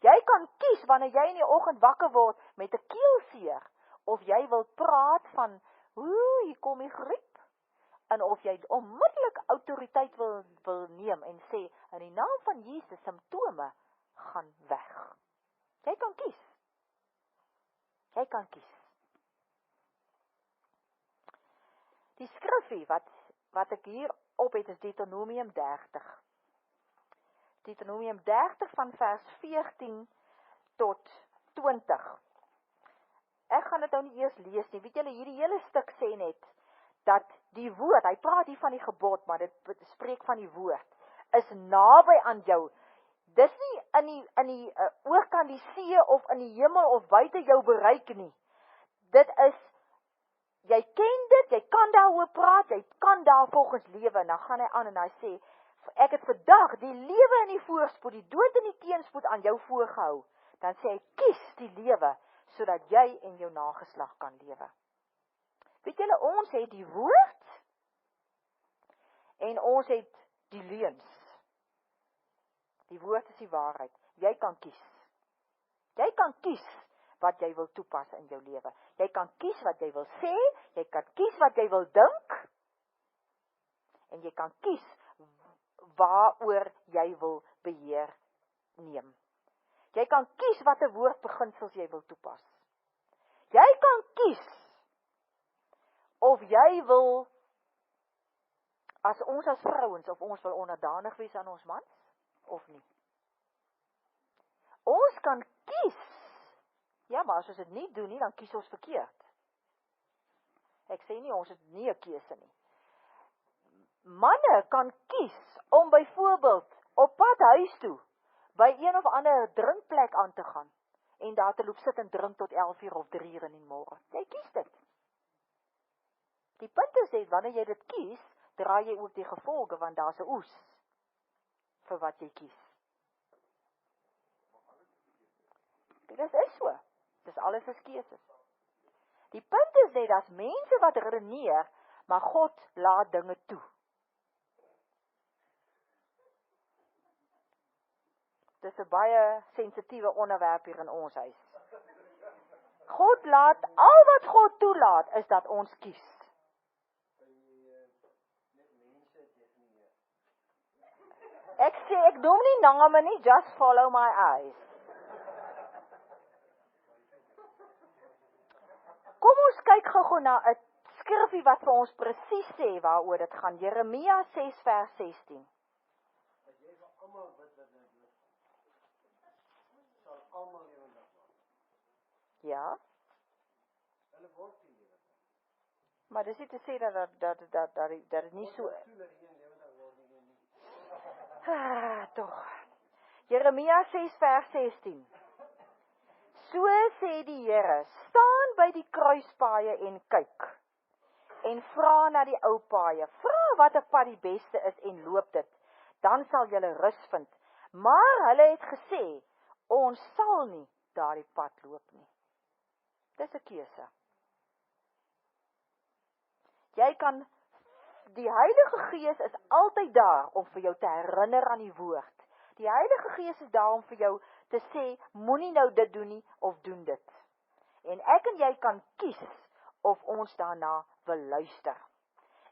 Jy kan kies wanneer jy in die oggend wakker word met 'n keelseer, of jy wil praat van, hier kom die griep, en of jy onmiddellik autoriteit wil neem en sê, in die naam van Jesus, simptome gaan weg. Jy kan kies. Jy kan kies. Die skrifgie wat ek hier op het, is Deuteronomium 30. Deuteronomium 30 van vers 14 tot 20. Ek gaan dit nou nie eers lees nie. Weet julle, hierdie hele stuk sê net, dat die woord, hy praat hier van die gebod, maar dit spreek van die woord, is naby aan jou. Dis nie in die oorkant die see, of in die hemel, of buite jou bereik nie. Dit is, jy ken dit, jy kan daaroor praat, jy kan daar volgens lewe, en dan gaan hy aan en hy sê, ek het vandag die lewe in die voorspoed, die dood in die teenspoed aan jou voorgehou. Dan sê hy, kies die lewe, sodat jy en jou nageslag kan lewe. Weet julle, ons het die woord, en ons het die leuns. Die woord is die waarheid. Jy kan kies. Jy kan kies wat jy wil toepas in jou lewe. Jy kan kies wat jy wil sê, jy kan kies wat jy wil dink, en jy kan kies waaroor jy wil beheer neem. Jy kan kies wat 'n woordbeginsels jy wil toepas. Jy kan kies of jy wil, as ons as vrouens, of ons wil onderdanig wees aan ons mans, of nie. Ons kan kies, ja, maar as ons dit nie doen nie, dan kies ons verkeerd. Ek sê nie, ons het nie 'n keuse nie. Manne kan kies om byvoorbeeld op pad huis toe, by een of ander drinkplek aan te gaan, en daar te loop sit en drink tot 11 uur of 3 uur in die môre. Jy kies dit. Die punt is net, wanneer jy dit kies, draai jy ook die gevolge, want daar's 'n oes vir wat jy kies. Dit is so. Dis alles is keuses. Die punt is net, as mense wat redeneer, maar God laat dinge toe. Dis 'n baie sensitiewe onderwerp hier in ons huis. God laat, al wat God toelaat, is dat ons kies. Ek sê, ek noem nie name nie, just follow my eyes. Kom ons kyk gou na 'n skrifgie wat vir ons presies sê waaroor dit gaan. Jeremia 6 vers 16. Ja. Maar dis nie te sê dat dit nie so. Toch. Jeremia 6 vers 16. So sê die Here, staan by die kruispaaie en kyk, en vra na die ou paaie, vra watter pad die beste is en loop dit, dan sal julle rus vind. Maar hulle het gesê, ons sal nie daardie pad loop nie. Dis 'n keuse. Jy kan, die Heilige Gees is altyd daar om vir jou te herinner aan die woord. Die Heilige Gees is daar om vir jou te sê, moenie nou dit doen nie, of doen dit. En ek en jy kan kies, of ons daarna wil luister.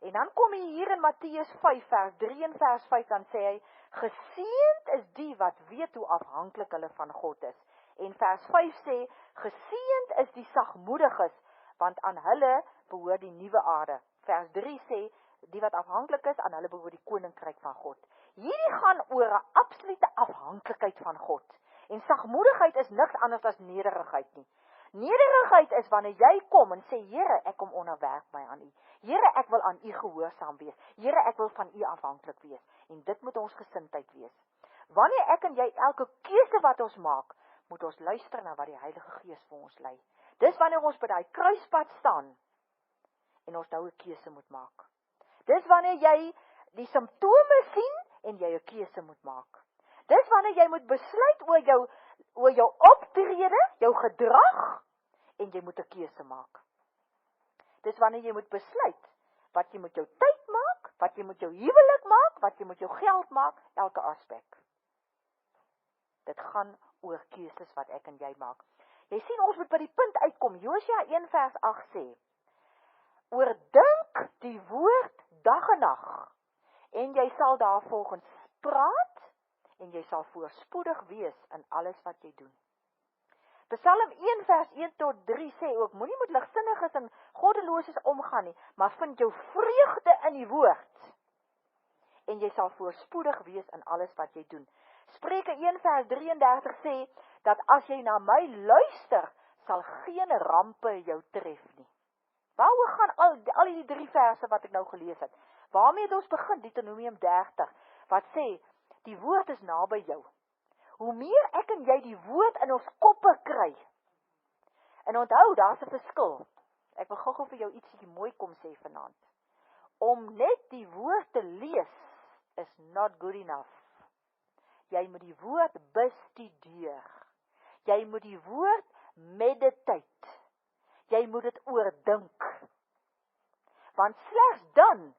En dan kom hy hier in Matteus 5 vers 3 en vers 5, dan sê hy, geseënd is die wat weet hoe afhanklik hulle van God is. En vers 5 sê, geseënd is die sagmoediges, want aan hulle behoort die nuwe aarde. Vers 3 sê, die wat afhanklik is, aan hulle behoort die koninkryk van God. Hierdie gaan oor 'n absolute afhanklikheid van God. En sagmoedigheid is niks anders as nederigheid nie. Nederigheid is wanneer jy kom en sê, Here, ek kom onderwerf my aan U. Here, ek wil aan U gehoorsaam wees. Here, ek wil van U afhanklik wees. En dit moet ons gesindheid wees. Wanneer ek en jy elke keuse wat ons maak, moet ons luister na wat die Heilige Gees vir ons lei. Dis wanneer ons by daai kruispad staan, en ons nou 'n keuse moet maak. Dis wanneer jy die simptome sien, en jy 'n keuse moet maak. Dis wanneer jy moet besluit oor jou optrede, jou gedrag, en jy moet 'n keuse maak. Dis wanneer jy moet besluit, wat jy met jou tyd maak, wat jy met jou huwelik maak, wat jy met jou geld maak, elke aspek. Dit gaan oor keuses wat ek en jy maak. Jy sien, ons moet by die punt uitkom. Josua 1 vers 8 sê, oordink die woord dag en nag, en jy sal daarvolgens praat, en jy sal voorspoedig wees in alles wat jy doen. Psalm 1 vers 1 tot 3 sê ook, moenie met ligsinniges en goddelooses omgaan nie, maar vind jou vreugde in die woord, en jy sal voorspoedig wees in alles wat jy doen. Spreuke 1 vers 33 sê, dat as jy na my luister, sal geen rampe jou tref nie. Waaroor gaan al die 3 verse wat ek nou gelees het? Waarmee het ons begin? Deuteronomium 30, wat sê, die woord is naby jou. Hoe meer ek en jy die woord in ons koppe kry, en onthou, daar's 'n verskil. Ek wil gou vir jou ietsie mooi kom sê vanaand. Om net die woord te lees, is not good enough. Jy moet die woord bestudeer. Jy moet die woord meditate. Jy moet dit oordink. Want slegs dan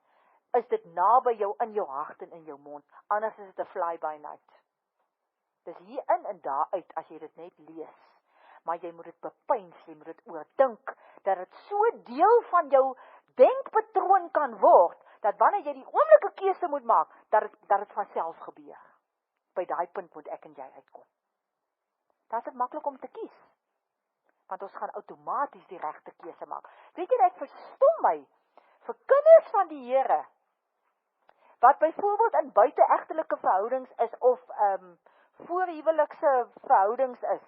is dit naby jou in jou hart en in jou mond. Anders is dit 'n fly by night. Dis hierin en daaruit as jy dit net lees. Maar jy moet dit bepeins, jy moet dit oordink, dat dit so deel van jou denkpatroon kan word, dat wanneer jy die oomblikke keuse moet maak, dat dit vanself gebeur. By daai punt moet ek en jy uitkom. Dat is dit maklik om te kies. Want ons gaan outomaties die regte keuse maak. Weet jy, ek verstom my, vir kinders van die Here, wat byvoorbeeld in buite-egtelike verhoudings is, of voorhuwelikse verhoudings is.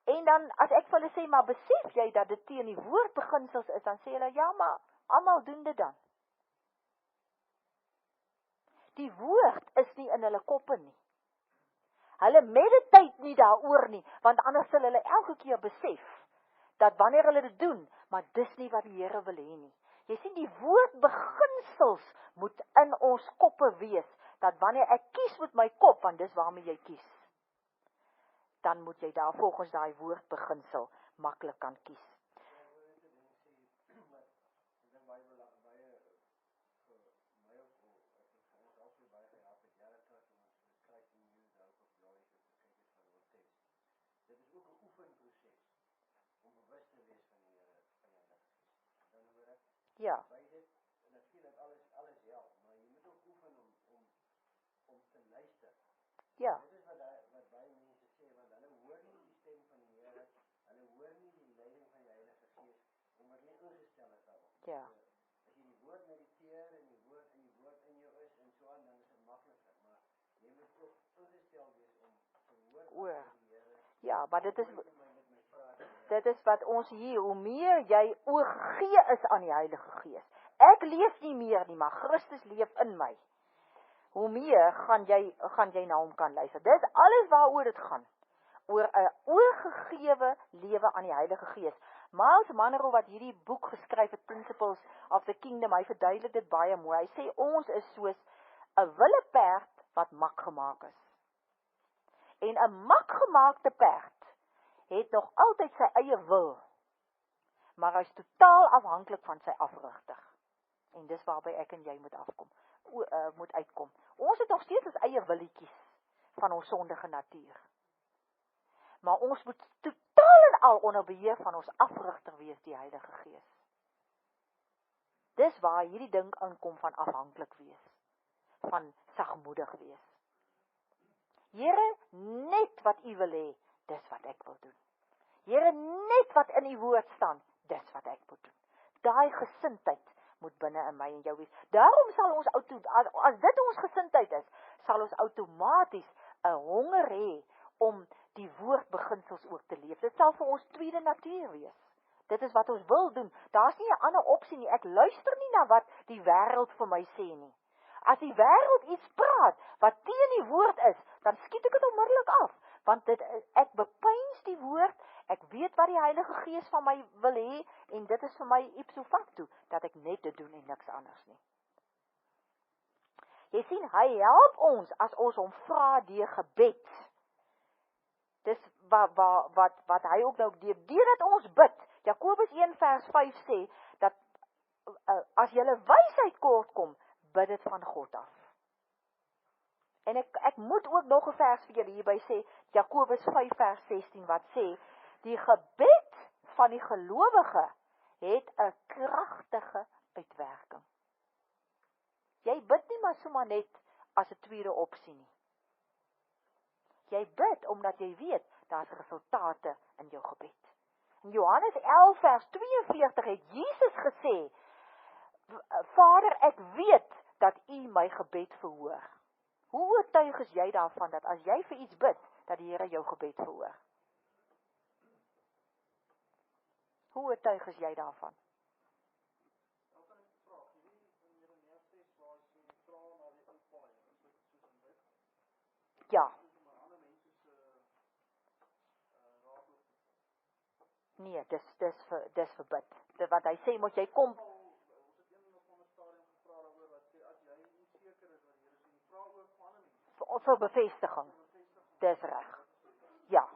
En dan, as ek vir hulle sê, maar besef jy dat dit teen die woordbeginsels is, dan sê hulle, ja, maar almal doen dit dan. Die woord is nie in hulle koppe nie. Hulle meditate nie daaroor nie, want anders sal hulle elke keer besef, dat wanneer hulle dit doen, maar dis nie wat die Here wil hê nie. Jy sien, die woordbeginsels moet in ons koppe wees, dat wanneer ek kies met my kop, want dis waarmee jy kies, dan moet jy daar volgens daai woordbeginsel maklik kan kies. Dit is ook 'n oefenproses om bewus te wees van die Here, van die Heilige Gees. Dan hoor ek, ja. By dit, natuurlik alles help, maar jy moet ook oefen om te luister. Ja. Dit is wat baie mense sê, want hulle hoor nie die stem van die Here, hulle hoor nie die leiding van die Heilige Gees, omdat hulle ingestel is daarop. Ja. As jy die woord mediteer en die woord in jou is en so aan, dan is dit makliker, maar jy moet ook ingestel wees om te hoor van die Here. Ja, maar dit is wat ons hier, hoe meer jy oorgegee is aan die Heilige Gees. Ek leef nie meer nie, maar Christus leef in my. Hoe meer gaan jy na hom kan luister. Dis alles waaroor dit gaan. Oor 'n oorgegewe lewe aan die Heilige Gees. Miles Monroe wat hierdie boek geskryf het, Principles of the Kingdom, hy verduidelik dit baie mooi. Hy sê ons is soos 'n wille perd wat mak gemaak is. En 'n makgemaakte perd het nog altyd sy eie wil, maar hy is totaal afhanklik van sy afrigter. En dis waarby ek en jy moet uitkom. Ons het nog steeds ons eie willetjies van ons sondige natuur. Maar ons moet totaal en al onder beheer van ons afrigter wees, die Heilige Gees. Dis waar hierdie ding inkom van afhanklik wees, van sagmoedig wees. Here, net wat u wil hê, dis wat ek wil doen. Here, net wat in die woord staan, dis wat ek moet doen. Daai gesindheid moet binne in my en jou wees. Daarom sal ons, as dit ons gesindheid is, sal ons outomaties 'n honger hê om die woordbeginsels ook te leef. Dit sal vir ons tweede natuur wees. Dit is wat ons wil doen. Daar's nie 'n ander opsie nie. Ek luister nie na wat die wêreld vir my sê nie. As die wêreld iets praat wat teen die woord is, dan skiet ek dit onmiddellik af. Want ek bepeins die woord, ek weet wat die Heilige Gees van my wil hê, en dit is vir my ipso facto, dat ek net dit doen en niks anders nie. Jy sien, hy help ons as ons hom vra deur gebed. Dis wat hy ook nou deurdat ons bid. Jakobus 1 vers 5 sê, dat as julle wysheid kort kom, bid dit van God af. En ek moet ook nog 'n vers vir julle hierby sê, Jakobus 5 vers 16, wat sê, die gebed van die gelowige het 'n kragtige uitwerking. Jy bid nie maar sommer net as 'n tweede opsie nie. Jy bid omdat jy weet, daar's resultate in jou gebed. In Johannes 11 vers 42 het Jesus gesê, Vader, ek weet dat U my gebed verhoor. Hoe oortuig is jy daarvan, dat as jy vir iets bid, dat die Here jou gebed verhoor? Hoe oortuig is jy daarvan? Ja. Nee, dis verbid. Wat hy sê, moet jy kom. Vir bevestiging. Dis reg. Ja.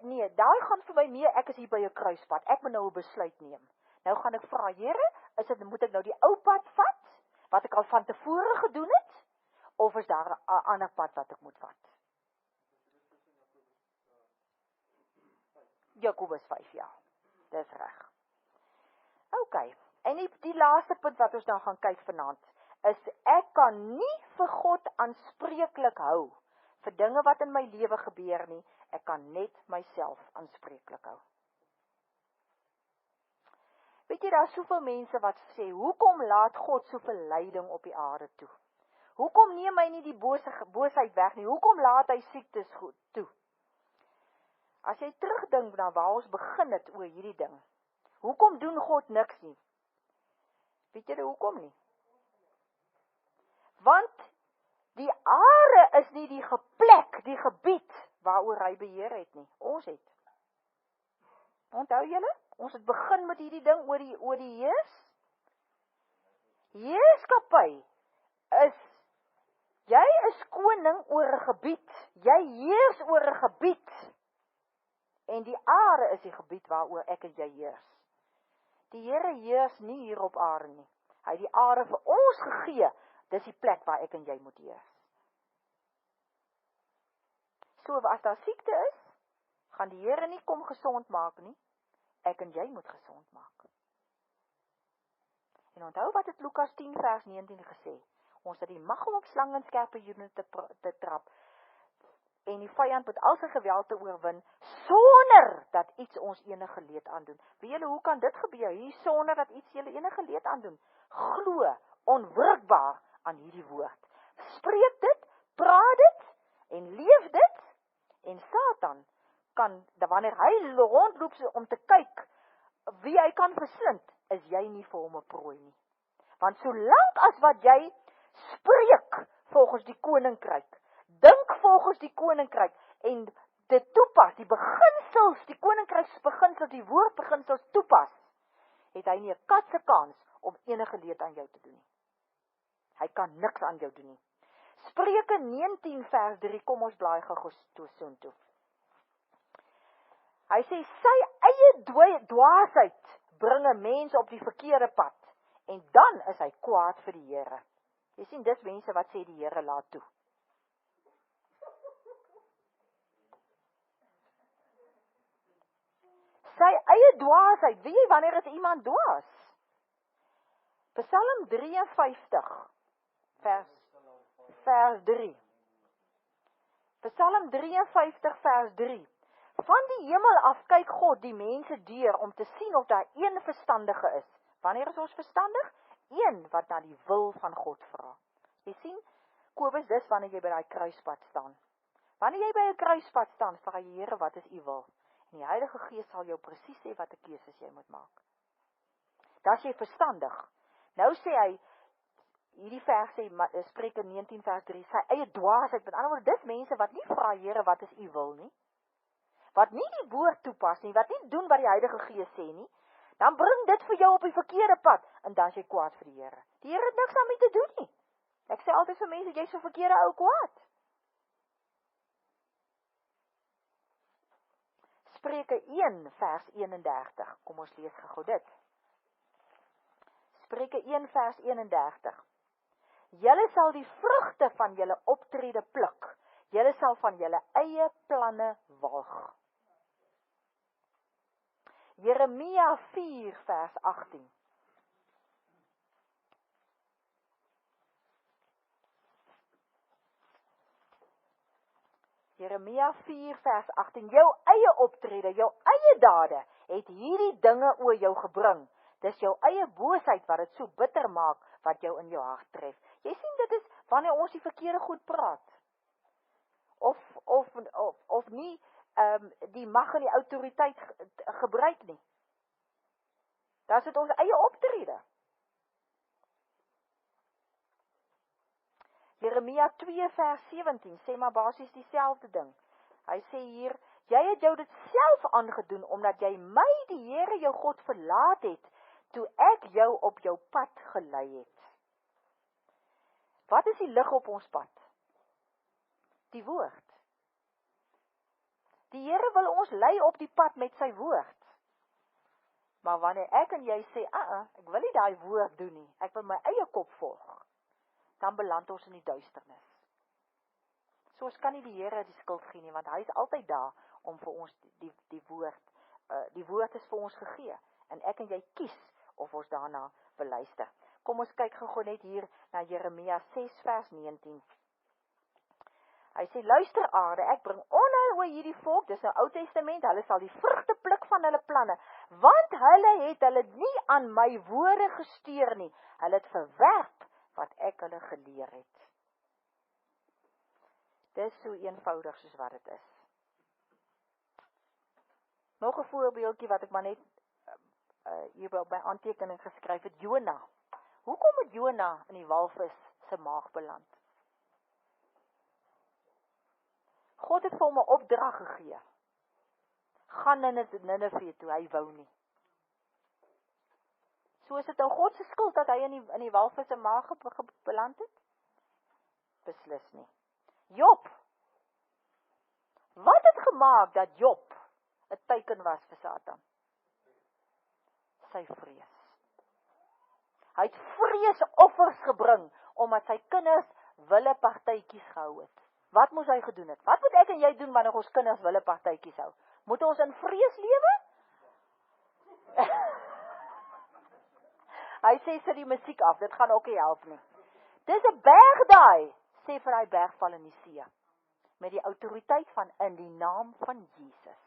Nee, daar gaan vir my meer, ek is hier by 'n kruispad. Ek moet nou 'n besluit neem. Nou gaan ek vra, Here, moet ek nou die ou pad vat, wat ek al van tevore gedoen het, of is daar 'n ander pad wat ek moet vat? Jakobus 5, ja. Dis reg. OK. En die laaste punt wat ons dan gaan kyk vanaand, is ek kan nie vir God aanspreeklik hou vir dinge wat in my lewe gebeur nie. Ek kan net myself aanspreeklik hou. Weet jy, daar is soveel mense wat sê, hoekom laat God soveel lyding op die aarde toe? Hoekom neem hy nie die boosheid weg nie? Hoekom laat hy siektes toe? As jy terugdink na waar ons begin het oor hierdie ding, hoekom doen God niks nie? Weet jy hoekom nie? Want die aarde is nie die plek, die gebied waaroor hy beheer het nie. Ons het. Onthou julle? Ons het begin met hierdie ding oor die heerskappy is, jy is koning oor 'n gebied. Jy heers oor 'n gebied. En die aarde is die gebied waaroor ek en jy heers. Die Here heers nie hier op aarde nie. Hy het die aarde vir ons gegee. Dis die plek waar ek en jy moet heers. So as daar siekte is, gaan die Here nie kom gesond maak nie. Ek en jy moet gesond maak. En onthou wat het Lukas 10 vers 19 gesê. Ons het die mag om op slang en skerpe hoene te trap. En die vyand met al sy geweld te oorwin, sonder dat iets ons enige leed aandoen. Weet julle, hoe kan dit gebeur? Hier sonder dat iets julle enige leed aandoen. Glo onwrikbaar aan hierdie woord. Spreek dit, praat dit en leef dit. En Satan kan, wanneer hy rondloop om te kyk wie hy kan verslind, is jy nie vir hom 'n prooi nie. Want solank as wat jy spreek volgens die koninkryk, dink volgens die koninkryk en dit toepas, die beginsels, die koninkryksbeginsels, die woordbeginsels toepas, het hy nie 'n kat se kans om enige leed aan jou te doen nie. Hy kan niks aan jou doen nie. Spreuke 19 vers 3, kom ons blaai gou soontoe. Hy sê, sy eie dwaasheid bring 'n mens op die verkeerde pad, en dan is hy kwaad vir die Here. Jy sien, dis mense wat sê die Here laat toe. Sy eie dwaasheid, weet jy wanneer is iemand dwaas? Psalm 53, vers 3. Psalm 53, vers 3. Van die hemel af kyk God die mense deur om te sien of daar een verstandige is. Wanneer is ons verstandig? Een wat na die wil van God vra. Jy sien, Kobus, dis wanneer jy by daai kruispad staan. Wanneer jy by 'n kruispad staan, vra jy, Here, wat is U wil? En die Heilige Gees sal jou presies sê wat 'n keuses jy moet maak. Dan is jy verstandig. Nou sê hy, hierdie vers sê, Spreuke 19 vers 3, sy eie dwaasheid, met ander woorde, dis mense wat nie vra, Here, wat is u wil nie, wat nie die woord toepas nie, wat nie doen wat die Heilige Gees sê nie, dan bring dit vir jou op die verkeerde pad, en dan is jy kwaad vir die Here. Die Here het niks daarmee te doen nie. Ek sê altyd vir mense, jy is so verkeerde ou kwaad. Spreuke 1 vers 31, kom ons lees gou dit. Spreuke 1 vers 31. Julle sal die vrugte van julle optrede pluk. Julle sal van julle eie planne walg. Jeremia 4 vers 18. Jeremia 4 vers 18. Jou eie optrede, jou eie dade het hierdie dinge oor jou gebring. Dis jou eie boosheid wat dit so bitter maak, wat jou in jou hart tref. Jy sien, dit is wanneer ons die verkeerde goed praat. Of nie die mag en die autoriteit gebruik nie. Dan is dit ons eie optrede. Jeremia 2 vers 17 sê maar basies dieselfde ding. Hy sê hier, jy het jou dit self aangedoen, omdat jy my, die Here jou God, verlaat het, toe ek jou op jou pad gelei het. Wat is die lig op ons pad? Die woord. Die Here wil ons lei op die pad met sy woord. Maar wanneer ek en jy sê, ek wil nie daai woord doen nie, ek wil my eie kop volg, dan beland ons in die duisternis. So ons kan nie die Here die skuld gee nie, want hy is altyd daar om vir ons die woord is vir ons gegee, en ek en jy kies of ons daarna wil luister. Kom ons kyk gou net hier na Jeremia 6 vers 19. Hy sê, luister aarde, ek bring onheil oor hierdie volk, dis nou Ou Testament, hulle sal die vrugte pluk van hulle planne, want hulle het hulle nie aan my woorde gesteer nie, hulle het verwerp wat ek hulle geleer het. Dis so eenvoudig soos wat dit is. Nog 'n voorbeeldjie wat ek maar net hier op my aantekening geskryf het, Jona. Hoekom het Jona in die walvis se maag beland? God het vir hom 'n opdrag gegee. Gaan Nineve toe, hy wou nie. So is dit nou God se skuld dat hy in die walvis se maag beland het? Beslis nie. Job. Wat het gemaak dat Job 'n teken was vir Satan? Sy vrees. Hy het vreesoffers gebring, omdat sy kinders wille partytjies gehou het. Wat moes hy gedoen het? Wat moet ek en jy doen wanneer ons kinders wille partytjies hou? Moet ons in vrees lewe? Hy sê, sit die musiek af, dit gaan ook nie help nie. Dis 'n berg daai, sê vir hy berg val in die see, met die autoriteit van in die naam van Jesus.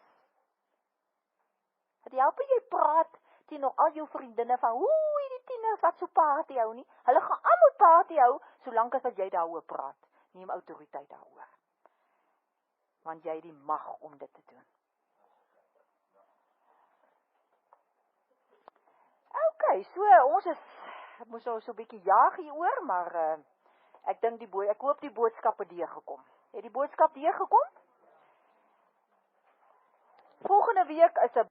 Het help jy praat teenoor al jou vriendinne van, die tieners wat so party hou nie, hulle gaan almal party hou, solank as wat jy daaroor praat, neem autoriteit daaroor. Want jy het die mag om dit te doen. Okay, so ons moes nou so 'n bietjie jaag hieroor, maar ek dink ek hoop die boodskap het deurgekom. Het die boodskap deurgekom? Volgende week is 'n